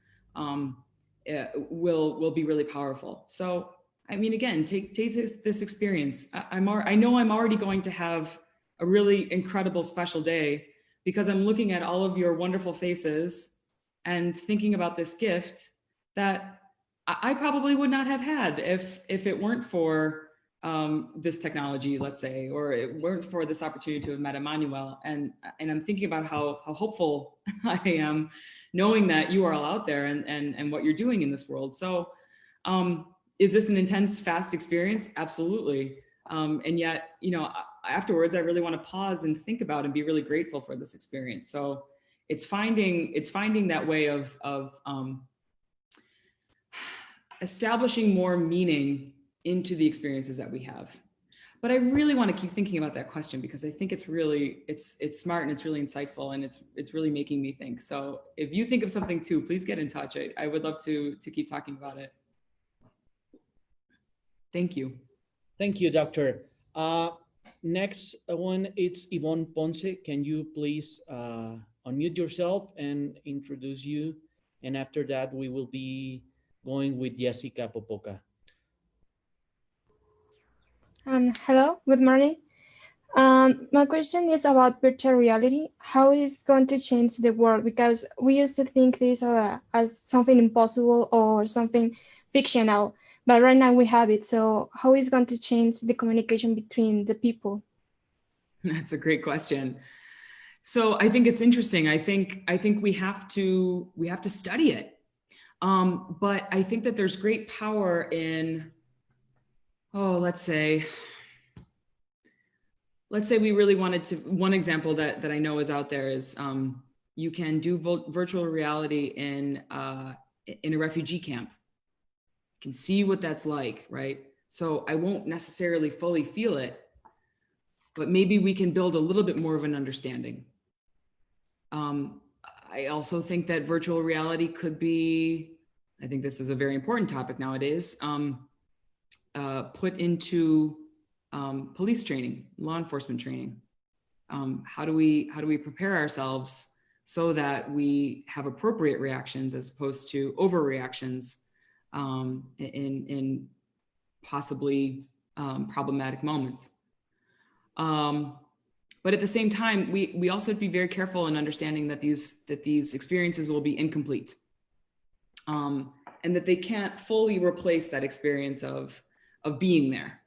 will be really powerful. So, I mean, again, take this experience. I know I'm already going to have a really incredible special day because I'm looking at all of your wonderful faces and thinking about this gift that I probably would not have had if it weren't for this technology, let's say, or it weren't for this opportunity to have met Emmanuel. And I'm thinking about how hopeful I am knowing that you are all out there and what you're doing in this world. So is this an intense, fast experience? Absolutely. And yet, afterwards, I really want to pause and think about and be really grateful for this experience. So it's finding that way of establishing more meaning into the experiences that we have. But I really want to keep thinking about that question because I think it's really, it's smart and it's really insightful and it's really making me think. So if you think of something too, please get in touch. I would love to keep talking about it. Thank you. Thank you, Doctor. Next one, it's Yvonne Ponce. Can you please unmute yourself and introduce you? And after that, we will be going with Jessica Popoca. Hello, good morning. My question is about virtual reality. How is it going to change the world? Because we used to think this as something impossible or something fictional, but right now we have it. So how is it going to change the communication between the people? That's a great question. So I think it's interesting. I think we have to study it. But I think that there's great power in, let's say we really wanted to, one example that I know is out there is you can do virtual reality in a refugee camp. You can see what that's like, right? So I won't necessarily fully feel it, but maybe we can build a little bit more of an understanding. I also think that virtual reality could be, I think this is a very important topic nowadays, put into police training, law enforcement training. How do we prepare ourselves so that we have appropriate reactions as opposed to overreactions in possibly problematic moments. But at the same time, we also have to be very careful in understanding that these experiences will be incomplete, and that they can't fully replace that experience of being there.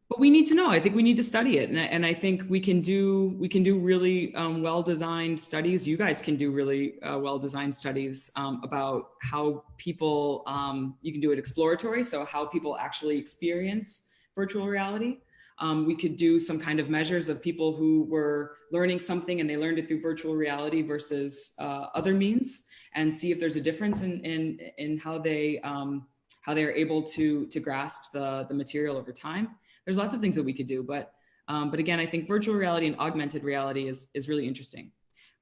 But we need to know. I think we need to study it, and I think we can do really well-designed studies. You guys can do really well-designed studies about how people. You can do it exploratory, so how people actually experience virtual reality. We could do some kind of measures of people who were learning something and they learned it through virtual reality versus other means, and see if there's a difference in how how they're able to grasp the material over time. There's lots of things that we could do, but again, I think virtual reality and augmented reality is really interesting.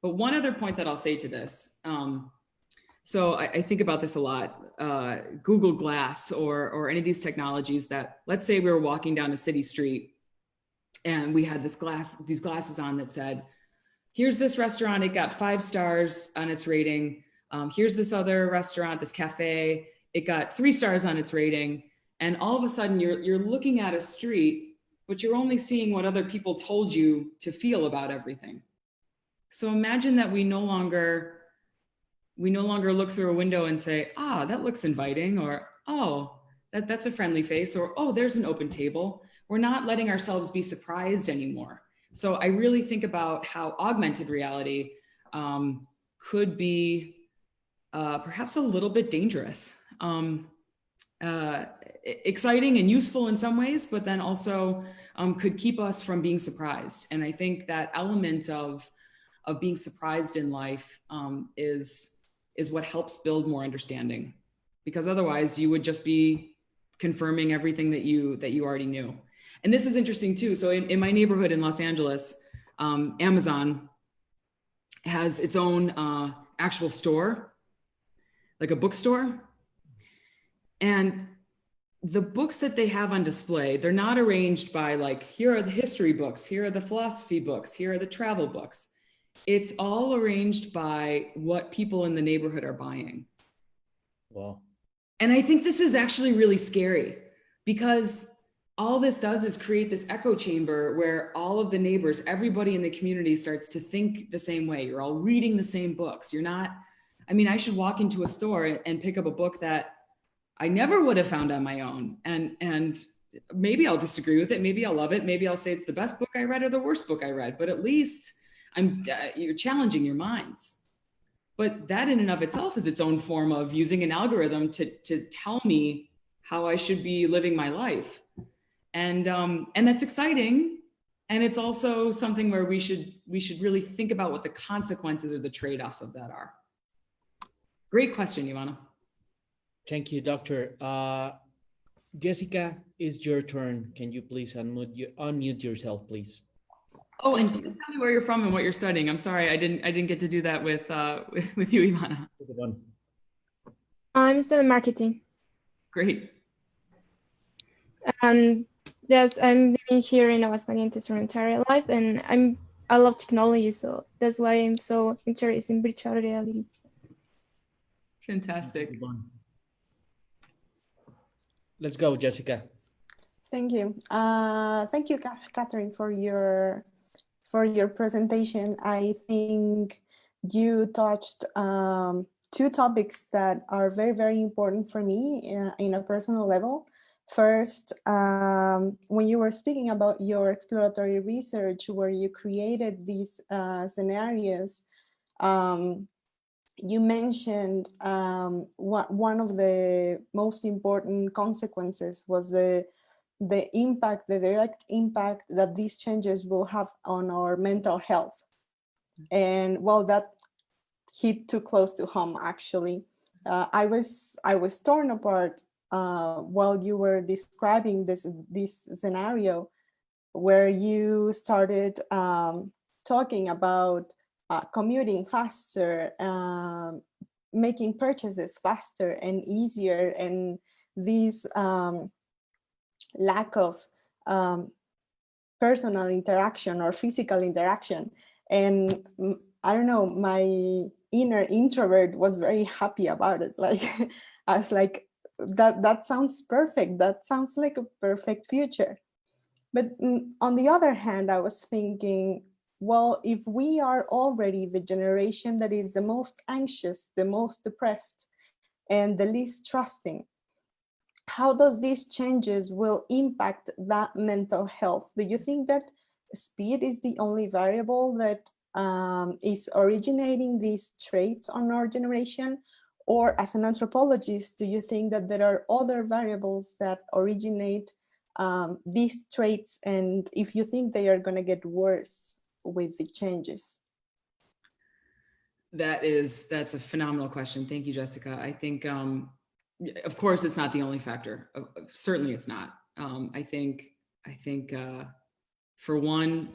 But one other point that I'll say to this, so I think about this a lot, Google Glass or any of these technologies that, let's say we were walking down a city street and we had these glasses on that said, here's this restaurant, it got 5 stars on its rating. Here's this other restaurant, this cafe, it got 3 stars on its rating. And all of a sudden you're looking at a street, but you're only seeing what other people told you to feel about everything. So imagine that we no longer look through a window and say, ah, that looks inviting, or, oh, that's a friendly face, or, oh, there's an open table. We're not letting ourselves be surprised anymore. So I really think about how augmented reality could be perhaps a little bit dangerous. Exciting and useful in some ways, but then also could keep us from being surprised. And I think that element of being surprised in life is what helps build more understanding, because otherwise you would just be confirming everything that you already knew. And this is interesting too. So in my neighborhood in Los Angeles, Amazon has its own actual store, like a bookstore. And the books that they have on display, they're not arranged by like, here are the history books, here are the philosophy books, here are the travel books. It's all arranged by what people in the neighborhood are buying. Wow. And I think this is actually really scary, because all this does is create this echo chamber where all of the neighbors, everybody in the community starts to think the same way. You're all reading the same books. You're not, I mean, I should walk into a store and pick up a book that I never would have found on my own. And maybe I'll disagree with it. Maybe I'll love it. Maybe I'll say it's the best book I read or the worst book I read, but at least you're challenging your minds. But that in and of itself is its own form of using an algorithm to tell me how I should be living my life. And that's exciting. And it's also something where we should really think about what the consequences or the trade-offs of that are. Great question, Ivana. Thank you, Doctor. Jessica, it's your turn. Can you please unmute yourself, please? Oh, and please tell me where you're from and what you're studying. I'm sorry, I didn't get to do that with you, Ivana. Good one. I'm studying marketing. Great. Yes, I'm living here in Aguascalientes for my entire life, and I love technology, so that's why I'm so interested in virtual reality. Fantastic. Good one. Let's go, Jessica. Thank you. Thank you, Kathryn, for your presentation. I think you touched 2 topics that are very, very important for me in a personal level. First, when you were speaking about your exploratory research, where you created these scenarios, you mentioned one of the most important consequences was the direct impact that these changes will have on our mental health. And well, that hit too close to home, actually. I was torn apart while you were describing this scenario, where you started talking about commuting faster, making purchases faster and easier, and these lack of personal interaction or physical interaction. And I don't know, my inner introvert was very happy about it. Like, I was like, that sounds perfect. That sounds like a perfect future. But on the other hand, I was thinking, well, if we are already the generation that is the most anxious, the most depressed, and the least trusting, how does these changes will impact that mental health? Do you think that speed is the only variable that is originating these traits on our generation? Or as an anthropologist, do you think that there are other variables that originate these traits? And if you think they are going to get worse with the changes? That's a phenomenal question. Thank you, Jessica. I think of course, it's not the only factor. Certainly, it's not. I think for one,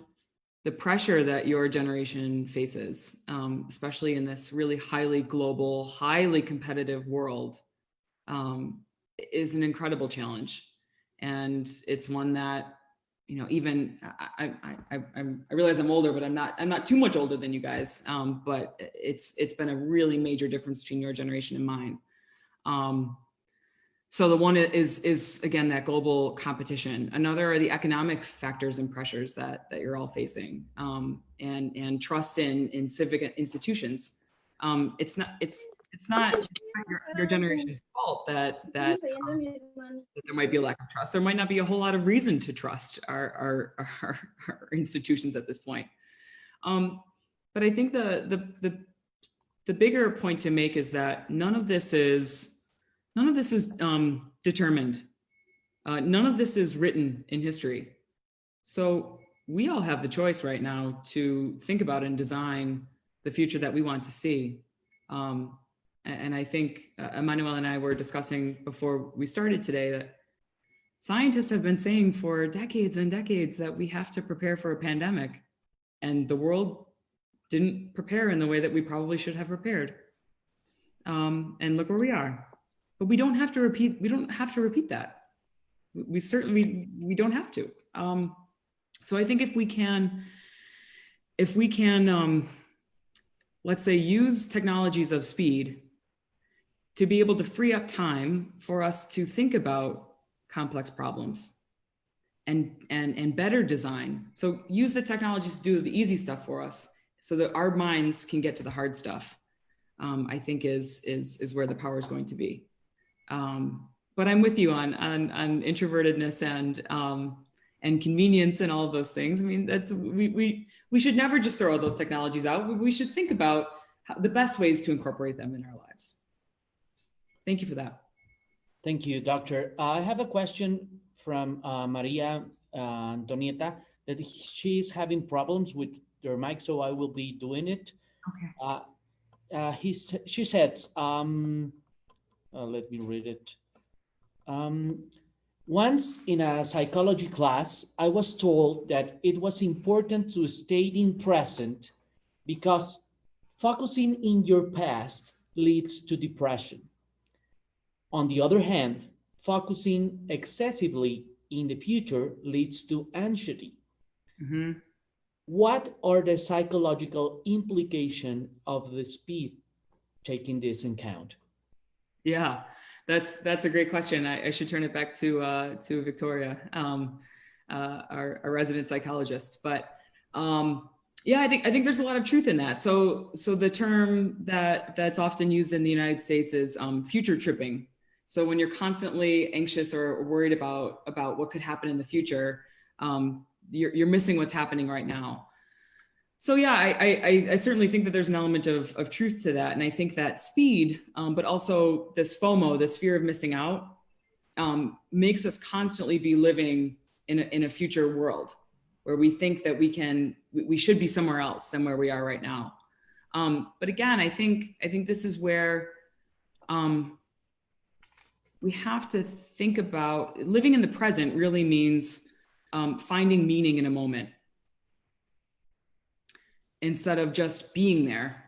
the pressure that your generation faces, especially in this really highly global, highly competitive world, is an incredible challenge, and it's one that, you know, even I realize I'm older, but I'm not too much older than you guys. But it's been a really major difference between your generation and mine. So the one is again that global competition. Another are the economic factors and pressures that you're all facing, and trust in civic institutions. It's not your generation's fault that there might be a lack of trust. There might not be a whole lot of reason to trust our institutions at this point. But I think the bigger point to make is that none of this is determined. None of this is written in history. So we all have the choice right now to think about and design the future that we want to see. And I think Emmanuel and I were discussing before we started today that scientists have been saying for decades and decades that we have to prepare for a pandemic, and the world didn't prepare in the way that we probably should have prepared. And look where we are. But we don't have to repeat that. We certainly don't have to. So I think if we can, let's say, use technologies of speed to be able to free up time for us to think about complex problems and better design. So use the technologies to do the easy stuff for us so that our minds can get to the hard stuff, I think is where the power is going to be. But I'm with you on introvertedness and convenience and all of those things. I mean, that's we should never just throw those technologies out. We should think about the best ways to incorporate them in our lives. Thank you for that. Thank you, Doctor. I have a question from Maria Antonieta that she's having problems with their mic, so I will be doing it. Okay. She says, let me read it. Once in a psychology class, I was told that it was important to stay in present because focusing in your past leads to depression. On the other hand, focusing excessively in the future leads to anxiety. Mm-hmm. What are the psychological implications of the speed, taking this in account? Yeah, that's a great question. I should turn it back to Victoria, our resident psychologist. But yeah, I think there's a lot of truth in that. So the term that's often used in the United States is future tripping. So when you're constantly anxious or worried about what could happen in the future, you're missing what's happening right now. So yeah, I certainly think that there's an element of truth to that. And I think that speed, but also this FOMO, this fear of missing out, makes us constantly be living in a future world where we think that we should be somewhere else than where we are right now. But again, I think this is where we have to think about living in the present really means finding meaning in a moment instead of just being there.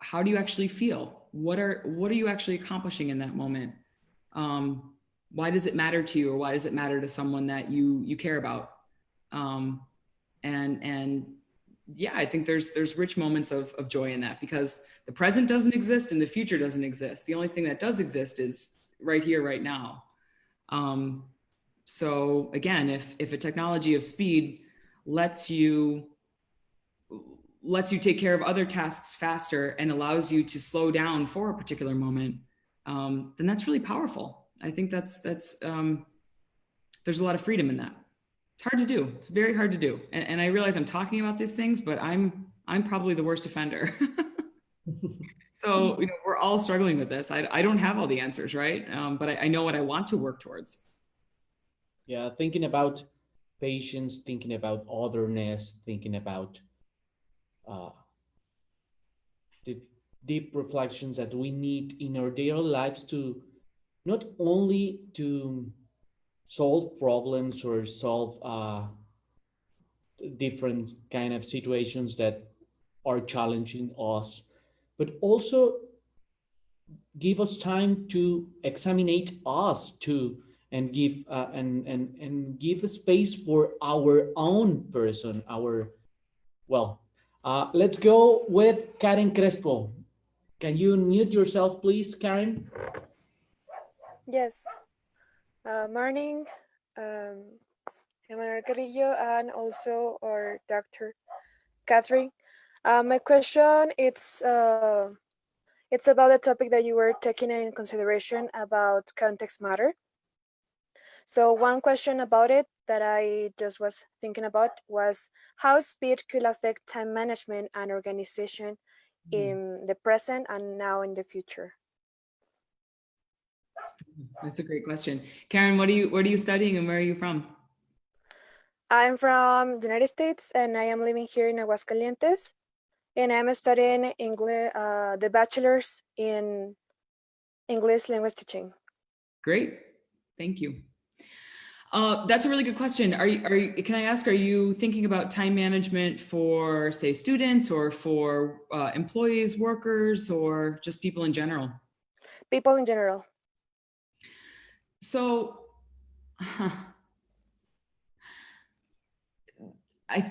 How do you actually feel? What are you actually accomplishing in that moment? Why does it matter to you, or why does it matter to someone that you care about? And yeah, I think there's rich moments of joy in that, because the present doesn't exist and the future doesn't exist. The only thing that does exist is right here, right now. So again, if a technology of speed lets you take care of other tasks faster and allows you to slow down for a particular moment, then that's really powerful. I think that's there's a lot of freedom in that. It's hard to do. It's very hard to do. And I realize I'm talking about these things, but I'm probably the worst offender. So, we're all struggling with this. I don't have all the answers, right? But I know what I want to work towards. Yeah, thinking about patience, thinking about otherness, thinking about the deep reflections that we need in our daily lives to not only to solve problems or solve different kind of situations that are challenging us, but also give us time to examine us too, and give and give a space for our own person. Let's go with Karen Crespo. Can you mute yourself, please, Karen? Yes. Morning, Emmanuel Carrillo, and also our Dr. Kathryn. My question it's about the topic that you were taking in consideration about context matter. So one question about it that I just was thinking about was how speed could affect time management and organization in the present and now in the future. That's a great question. Karen, what are you studying and where are you from? I'm from the United States and I am living here in Aguascalientes, and I'm studying English, the bachelor's in English language teaching. Great, thank you. That's a really good question. Can I ask, are you thinking about time management for, say, students or for employees, workers, or just people in general? People in general. So,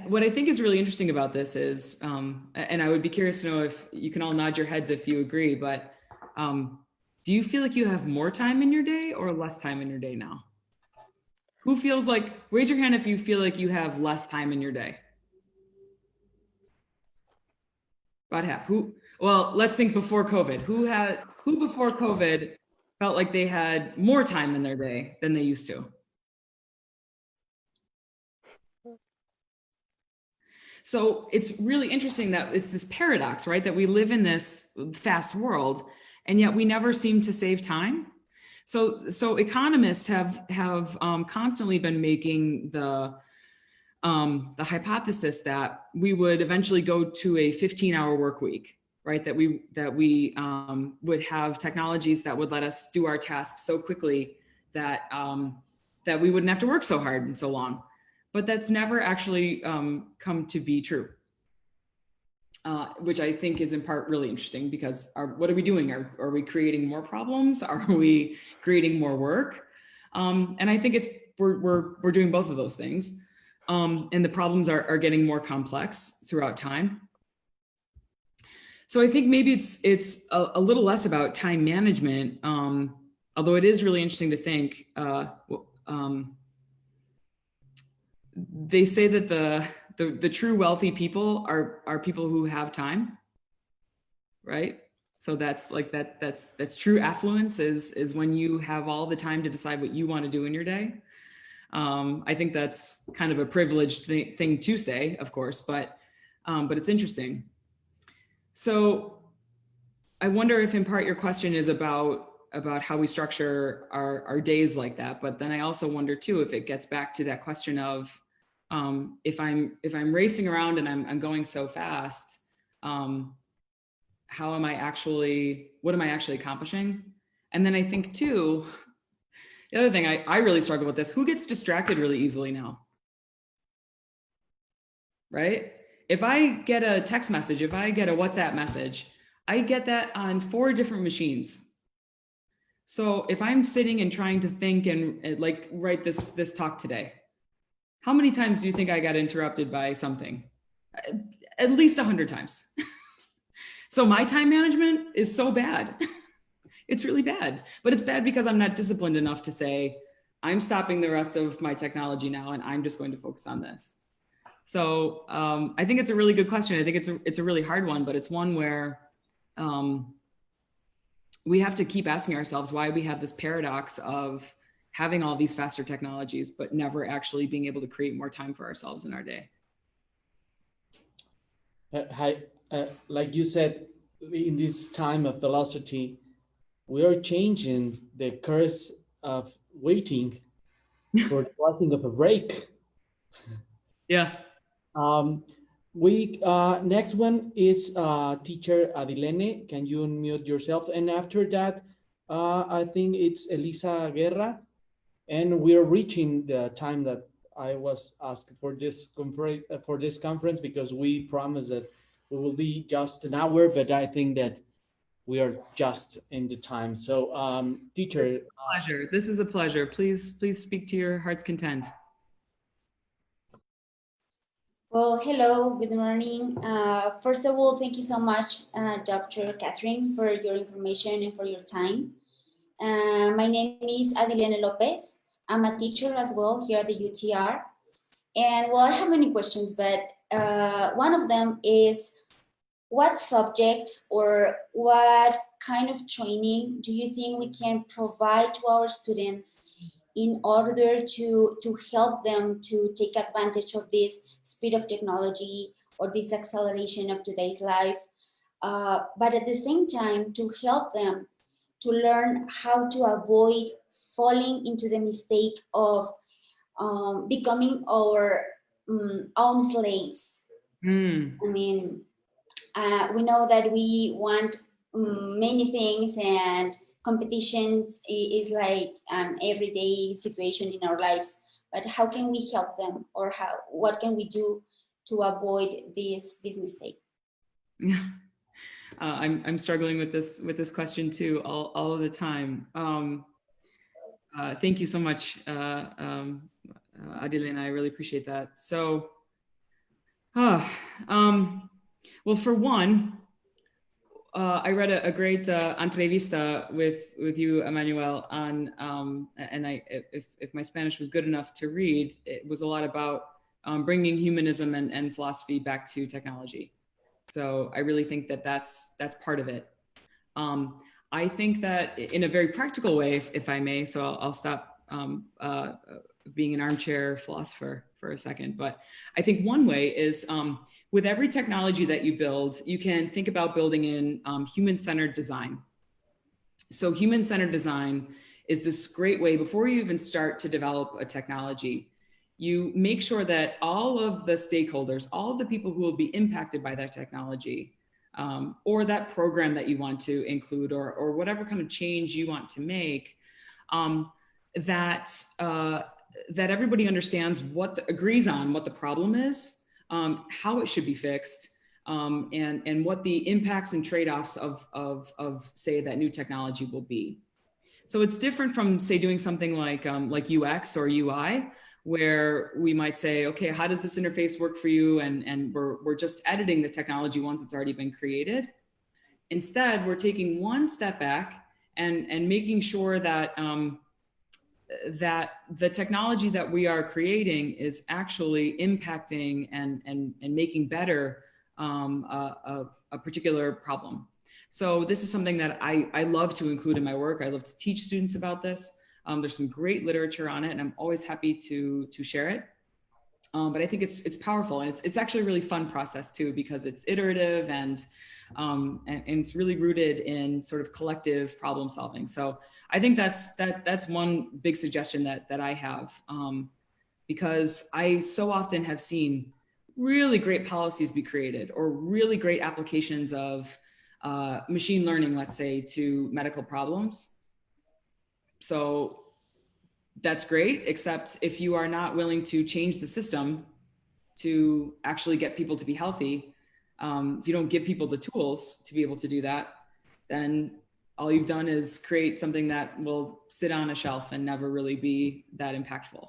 what I think is really interesting about this is, and I would be curious to know if you can all nod your heads if you agree, but do you feel like you have more time in your day or less time in your day now? Who feels like, raise your hand if you feel like you have less time in your day. About half. Well, let's think before COVID. Who before COVID felt like they had more time in their day than they used to? So it's really interesting that it's this paradox, right? That we live in this fast world, and yet we never seem to save time. So economists have constantly been making the hypothesis that we would eventually go to a 15-hour work week, right? That we would have technologies that would let us do our tasks so quickly that that we wouldn't have to work so hard and so long. But that's never actually come to be true, which I think is in part really interesting because what are we doing? Are we creating more problems? Are we creating more work? And I think we're doing both of those things. And the problems are getting more complex throughout time. So I think maybe it's a little less about time management, although it is really interesting to think. They say that the true wealthy people are people who have time, right? So that's true affluence is when you have all the time to decide what you want to do in your day. I think that's kind of a privileged thing to say, of course, but it's interesting. So I wonder if in part your question is about how we structure our days like that. But then I also wonder too, if it gets back to that question of if I'm racing around and I'm going so fast, what am I actually accomplishing? And then I think too, the other thing I really struggle with this, who gets distracted really easily now? Right? If I get a text message, if I get a WhatsApp message, I get that on 4 different machines. So if I'm sitting and trying to think and like write this talk today, how many times do you think I got interrupted by something? At least 100 times. So my time management is so bad. It's really bad, but it's bad because I'm not disciplined enough to say, I'm stopping the rest of my technology now and I'm just going to focus on this. So I think it's a really good question. I think it's a really hard one, but it's one where we have to keep asking ourselves why we have this paradox of having all these faster technologies, but never actually being able to create more time for ourselves in our day. Like you said, in this time of velocity, we are changing the curse of waiting for the blessing of a break. Yeah. Next one is teacher Adilene. Can you unmute yourself? And after that, I think it's Elisa Guerra, and we're reaching the time that I was asked for this conference because we promised that we will be just an hour, but I think that we are just in the time. So, teacher. Pleasure. This is a pleasure. Please speak to your heart's content. Well, hello, good morning. First of all, thank you so much, Dr. Kathryn, for your information and for your time. My name is Adilene Lopez. I'm a teacher as well here at the UTR. And well, I have many questions, but one of them is, what subjects or what kind of training do you think we can provide to our students in order to help them to take advantage of this speed of technology or this acceleration of today's life, but at the same time to help them to learn how to avoid falling into the mistake of becoming our own slaves. I mean, we know that we want many things, and competitions is like an everyday situation in our lives. But how can we help them, or what can we do to avoid this mistake? Yeah, I'm struggling with this question too all of the time. Thank you so much, Adilene. I really appreciate that. So, well, for one, I read a great entrevista with you, Emmanuel, on, and if my Spanish was good enough to read, it was a lot about bringing humanism and philosophy back to technology. So I really think that that's part of it. I think that in a very practical way, if I may, so I'll stop being an armchair philosopher for a second, but I think one way is with every technology that you build, you can think about building in human-centered design. So human-centered design is this great way, before you even start to develop a technology, you make sure that all of the stakeholders, all of the people who will be impacted by that technology, or that program that you want to include, or whatever kind of change you want to make, that everybody understands agrees on what the problem is, how it should be fixed, and what the impacts and trade-offs of say that new technology will be. So it's different from, say, doing something like UX or UI, where we might say, okay, how does this interface work for you? And we're just editing the technology once it's already been created. Instead, we're taking one step back and making sure that that the technology that we are creating is actually impacting and making better a particular problem. So this is something that I love to include in my work. I love to teach students about this. There's some great literature on it, and I'm always happy to share it. But I think it's powerful, and it's actually a really fun process too, because it's iterative and it's really rooted in sort of collective problem solving. So I think that's one big suggestion that I have, because I so often have seen really great policies be created, or really great applications of machine learning, let's say, to medical problems. So that's great, except if you are not willing to change the system to actually get people to be healthy, if you don't give people the tools to be able to do that, then all you've done is create something that will sit on a shelf and never really be that impactful.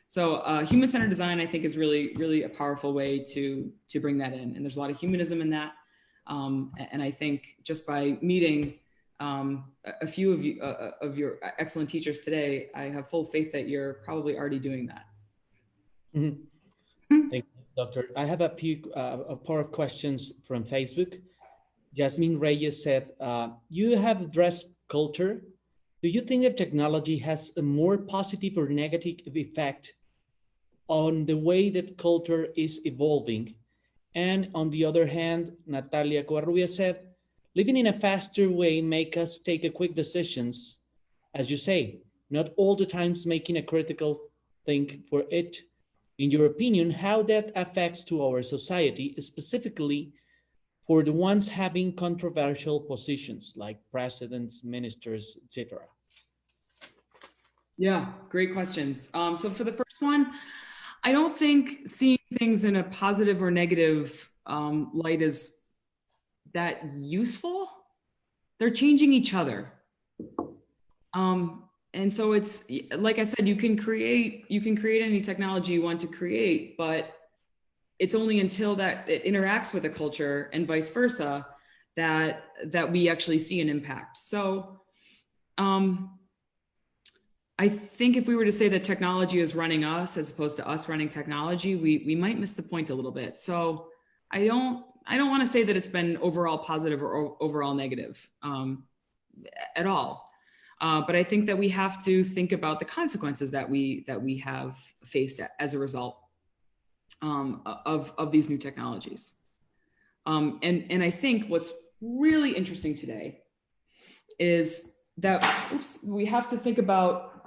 So human-centered design, I think, is really, really a powerful way to bring that in. And there's a lot of humanism in that. And I think just by meeting a few of your excellent teachers today, I have full faith that you're probably already doing that. Mm-hmm. Thank you, Doctor. I have a pair of questions from Facebook. Jasmine Reyes said, you have addressed culture. Do you think that technology has a more positive or negative effect on the way that culture is evolving? And on the other hand, Natalia Covarrubias said, living in a faster way make us take a quick decisions, as you say, not all the times making a critical think for it. In your opinion, how that affects to our society, specifically for the ones having controversial positions like presidents, ministers, etc.? Yeah, great questions. So for the first one, I don't think seeing things in a positive or negative light is that useful. They're changing each other. And so it's, like I said, you can create any technology you want to create, but it's only until that it interacts with a culture and vice versa that we actually see an impact. So I think if we were to say that technology is running us as opposed to us running technology, we might miss the point a little bit. So I don't want to say that it's been overall positive or overall negative at all. But I think that we have to think about the consequences that we have faced as a result of these new technologies. And I think what's really interesting today is that we have to think about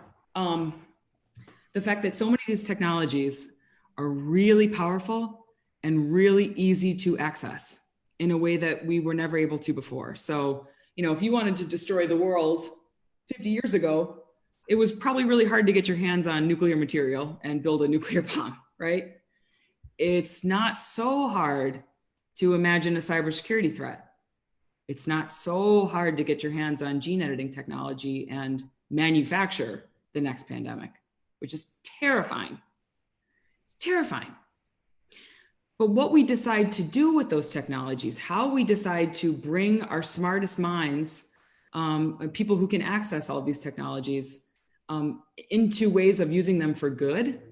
the fact that so many of these technologies are really powerful and really easy to access in a way that we were never able to before. So, if you wanted to destroy the world 50 years ago, it was probably really hard to get your hands on nuclear material and build a nuclear bomb, right? It's not so hard to imagine a cybersecurity threat. It's not so hard to get your hands on gene editing technology and manufacture the next pandemic, which is terrifying. It's terrifying. But what we decide to do with those technologies, how we decide to bring our smartest minds, people who can access all of these technologies, into ways of using them for good,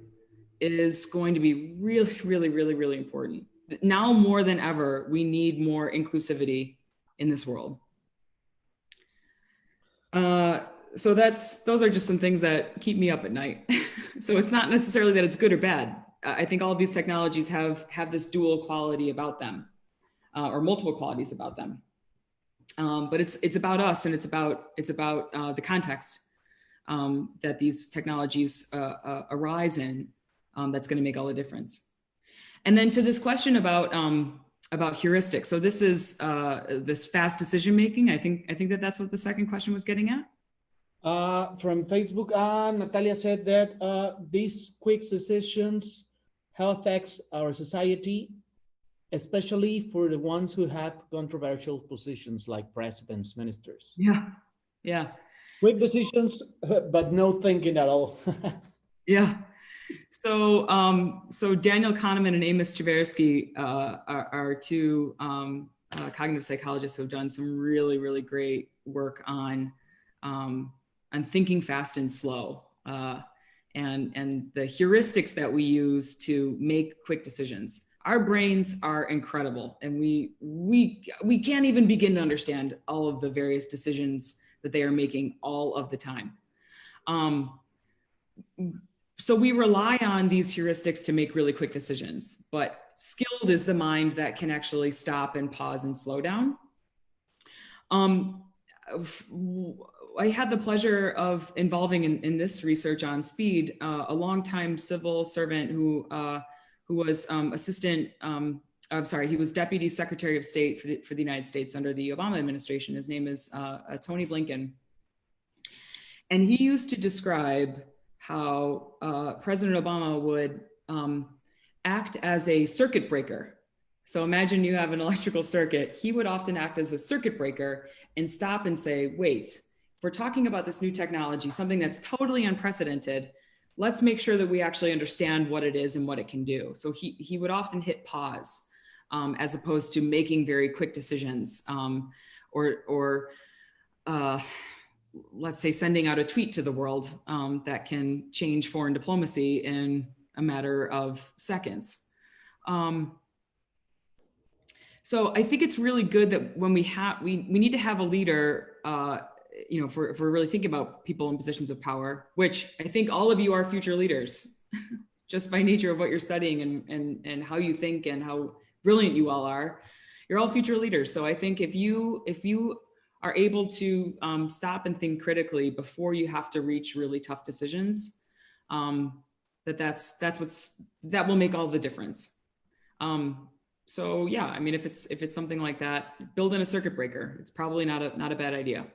is going to be really, really, really, really important. Now more than ever, we need more inclusivity in this world. So those are just some things that keep me up at night. So it's not necessarily that it's good or bad. I think all of these technologies have this dual quality about them, or multiple qualities about them. But it's about us, and it's about the context that these technologies arise in. That's going to make all the difference. And then to this question about heuristics. So this is this fast decision making. I think that's what the second question was getting at. From Facebook, Natalia said that these quick decisions, how affects our society, especially for the ones who have controversial positions like presidents, ministers. Yeah. Quick decisions, but no thinking at all. Yeah. So Daniel Kahneman and Amos Tversky are two cognitive psychologists who have done some really, really great work on thinking fast and slow, and the heuristics that we use to make quick decisions. Our brains are incredible, and we can't even begin to understand all of the various decisions that they are making all of the time. So we rely on these heuristics to make really quick decisions, but skilled is the mind that can actually stop and pause and slow down. I had the pleasure of involving in this research on speed a longtime civil servant who was he was Deputy Secretary of State for the United States under the Obama administration. His name is Tony Blinken. And he used to describe how President Obama would act as a circuit breaker. So imagine you have an electrical circuit. He would often act as a circuit breaker and stop and say, wait, if we're talking about this new technology, something that's totally unprecedented, let's make sure that we actually understand what it is and what it can do. So he would often hit pause as opposed to making very quick decisions, or let's say sending out a tweet to the world that can change foreign diplomacy in a matter of seconds. So I think it's really good that when we need to have a leader, if we're really thinking about people in positions of power, which I think all of you are future leaders, just by nature of what you're studying and how you think and how brilliant you all are, you're all future leaders. So I think if you are able to stop and think critically before you have to reach really tough decisions, that will make all the difference. So yeah, I mean, if it's something like that, build in a circuit breaker. It's probably not a bad idea.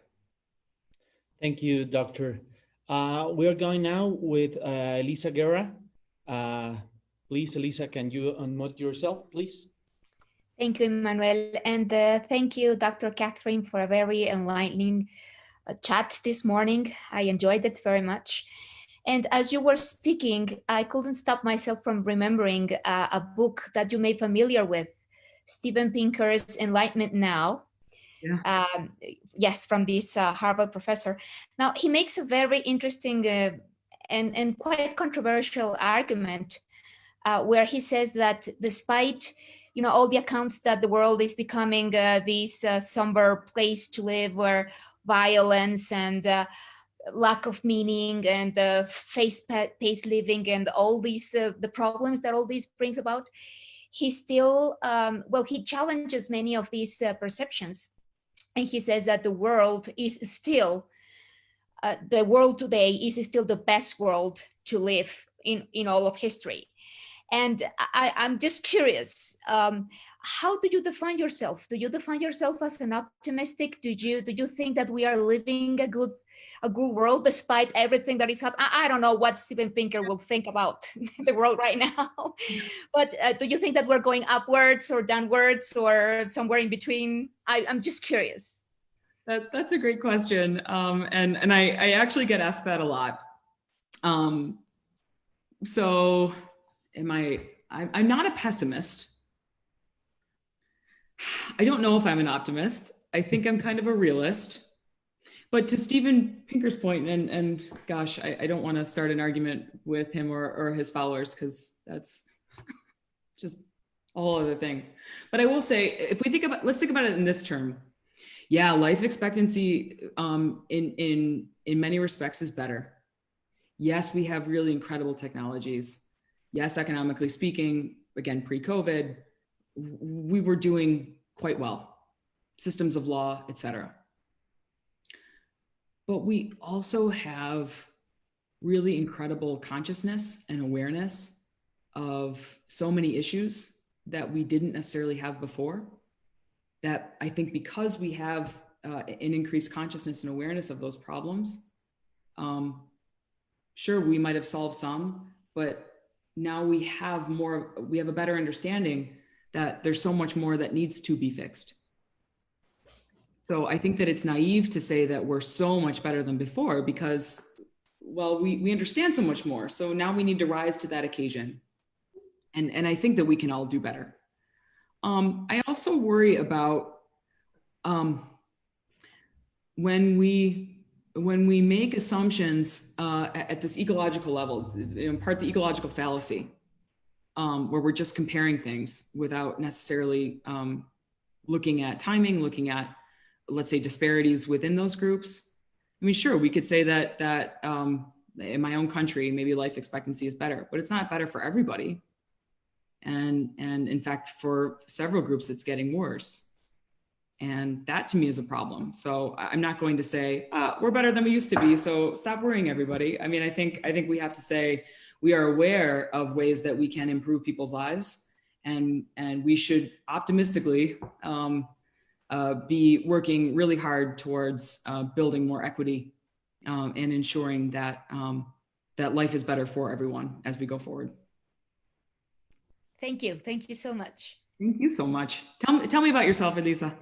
Thank you, Doctor. We are going now with Elisa Guerra. Please, Elisa, can you unmute yourself, please? Thank you, Emmanuel. And thank you, Dr. Kathryn, for a very enlightening chat this morning. I enjoyed it very much. And as you were speaking, I couldn't stop myself from remembering a book that you may be familiar with, Steven Pinker's Enlightenment Now. Yeah. Yes, from this Harvard professor. Now, he makes a very interesting and quite controversial argument where he says that despite all the accounts that the world is becoming this somber place to live, where violence and lack of meaning and fast-paced living and all these the problems that all this brings about, he still he challenges many of these perceptions, and he says that the world is still the world today is still the best world to live in all of history. And I'm just curious, how do you define yourself? Do you define yourself as an optimistic? Do you think that we are living a good world despite everything that is happening? I don't know what Steven Pinker will think about the world right now, but do you think that we're going upwards or downwards or somewhere in between? I'm just curious. That's a great question, and I actually get asked that a lot. So. I'm not a pessimist. I don't know if I'm an optimist. I think I'm kind of a realist. But to Steven Pinker's point, and gosh, I don't want to start an argument with him or his followers, because that's just a whole other thing. But I will say, let's think about it in this term. Yeah, life expectancy in many respects is better. Yes, we have really incredible technologies. Yes, economically speaking, again, pre-COVID, we were doing quite well, systems of law, etc. But we also have really incredible consciousness and awareness of so many issues that we didn't necessarily have before, that I think because we have an increased consciousness and awareness of those problems, sure, we might have solved some, but now we have a better understanding that there's so much more that needs to be fixed. So I think that it's naive to say that we're so much better than before, because, well, we understand so much more. So now we need to rise to that occasion. And I think that we can all do better. I also worry about when we make assumptions at this ecological level, in part the ecological fallacy, where we're just comparing things without necessarily looking at timing, looking at, let's say, disparities within those groups. I mean, sure, we could say that in my own country, maybe life expectancy is better, but it's not better for everybody. And in fact, for several groups, it's getting worse. And that to me is a problem. So I'm not going to say, we're better than we used to be, so stop worrying, everybody. I mean, I think we have to say we are aware of ways that we can improve people's lives, and we should optimistically be working really hard towards building more equity and ensuring that that life is better for everyone as we go forward. Thank you. Thank you so much. Thank you so much. Tell me about yourself, Elisa.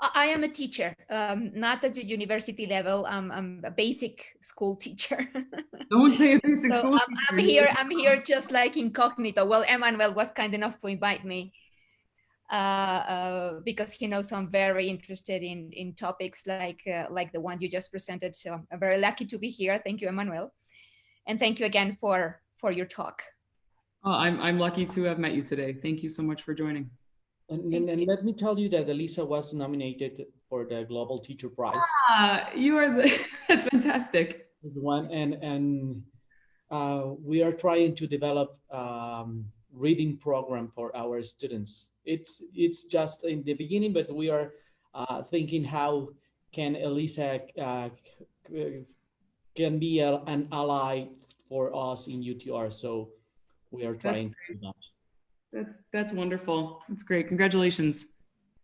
I am a teacher, not at the university level. I'm a basic school teacher. Don't say a basic school teacher. I'm here just like incognito. Well, Emmanuel was kind enough to invite me because he knows I'm very interested in topics like the one you just presented. So I'm very lucky to be here. Thank you, Emmanuel. And thank you again for your talk. Oh, I'm lucky to have met you today. Thank you so much for joining. And let me tell you that Elisa was nominated for the Global Teacher Prize. You are that's fantastic. One, and we are trying to develop reading program for our students. It's just in the beginning, but we are thinking how can Elisa can be an ally for us in UTR. So we are trying to do that. That's wonderful. That's great. Congratulations.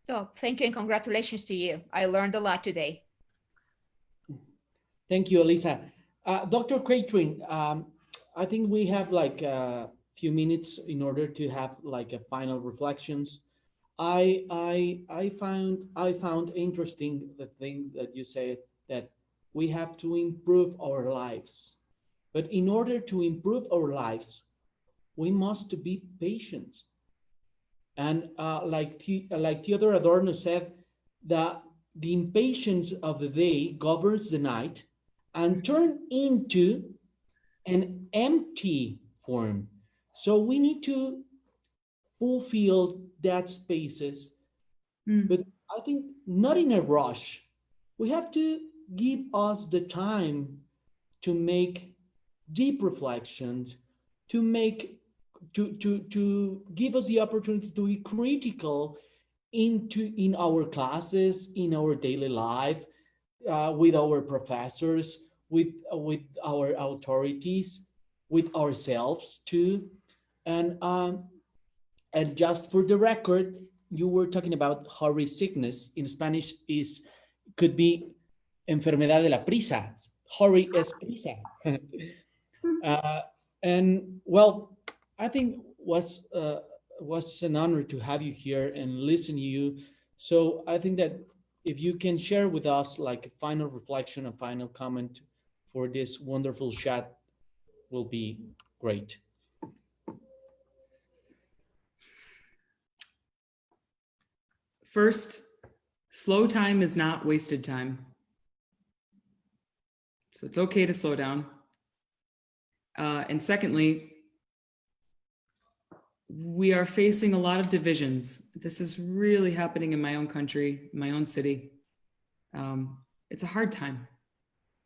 Oh, thank you and congratulations to you. I learned a lot today. Thank you, Elisa. Dr. Kathryn, I think we have like a few minutes in order to have like a final reflections. I found interesting the thing that you said, that we have to improve our lives. But in order to improve our lives, we must be patient. And like Theodore Adorno said, that the impatience of the day governs the night and turn into an empty form. So we need to fulfill that spaces, but I think not in a rush. We have to give us the time to make deep reflections, to make to give us the opportunity to be critical in our classes, in our daily life, with our professors, with our authorities, with ourselves too. And just for the record, you were talking about hurry sickness. In Spanish is could be enfermedad de la prisa. Hurry es prisa. And well, I think was an honor to have you here and listen to you. So I think that if you can share with us like a final reflection, a final comment for this wonderful chat, will be great. First, slow time is not wasted time. So it's okay to slow down. And secondly, we are facing a lot of divisions. This is really happening in my own country, my own city. It's a hard time.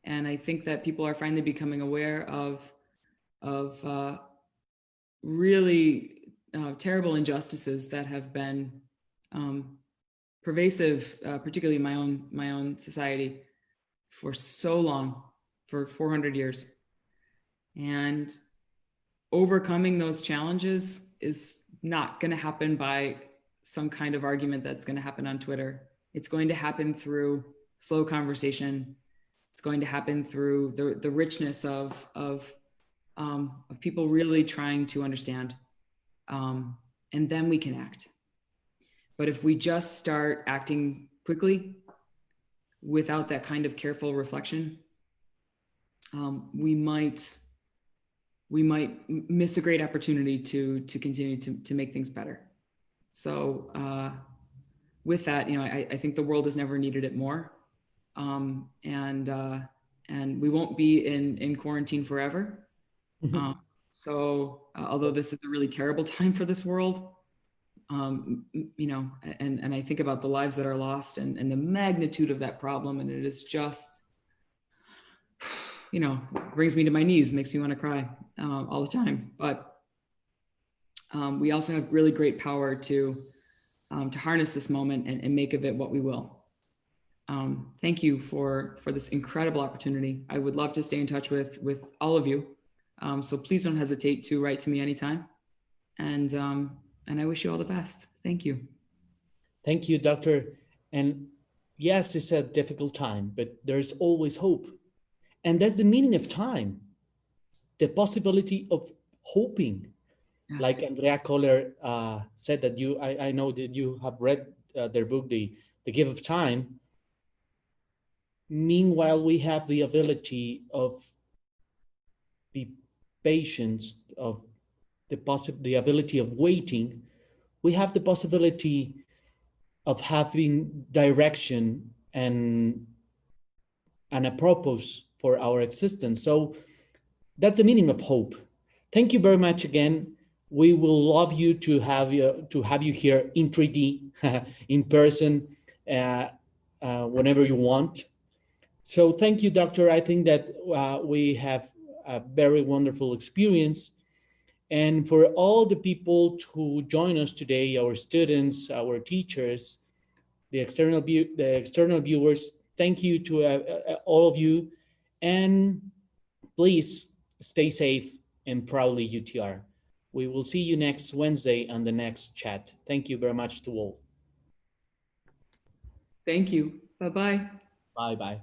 And I think that people are finally becoming aware of really terrible injustices that have been pervasive, particularly in my own society, for so long, for 400 years. And overcoming those challenges is not going to happen by some kind of argument that's going to happen on Twitter. It's going to happen through slow conversation. It's going to happen through the richness of people really trying to understand. And then we can act. But if we just start acting quickly without that kind of careful reflection, we might miss a great opportunity to continue to make things better. So with that, I think the world has never needed it more, and we won't be in quarantine forever. So although this is a really terrible time for this world, and I think about the lives that are lost and the magnitude of that problem, and it is just, brings me to my knees, makes me want to cry all the time. But we also have really great power to harness this moment and make of it what we will. Thank you for this incredible opportunity. I would love to stay in touch with all of you. So please don't hesitate to write to me anytime. And I wish you all the best. Thank you. Thank you, Doctor. And yes, it's a difficult time, but there's always hope. And that's the meaning of time, the possibility of hoping. Yeah. Like Andrea Kohler said that I know that you have read their book, The Gift of Time. Meanwhile, we have the ability of be patient, of the ability of waiting. We have the possibility of having direction and a purpose for our existence. So that's the meaning of hope. Thank you very much again. We will love you to have you here in 3D, in person, whenever you want. So thank you, Doctor. I think that we have a very wonderful experience. And for all the people who join us today, our students, our teachers, the external viewers, thank you to all of you. And please stay safe and proudly UTR. We will see you next Wednesday on the next chat. Thank you very much to all. Thank you. Bye-bye. Bye-bye.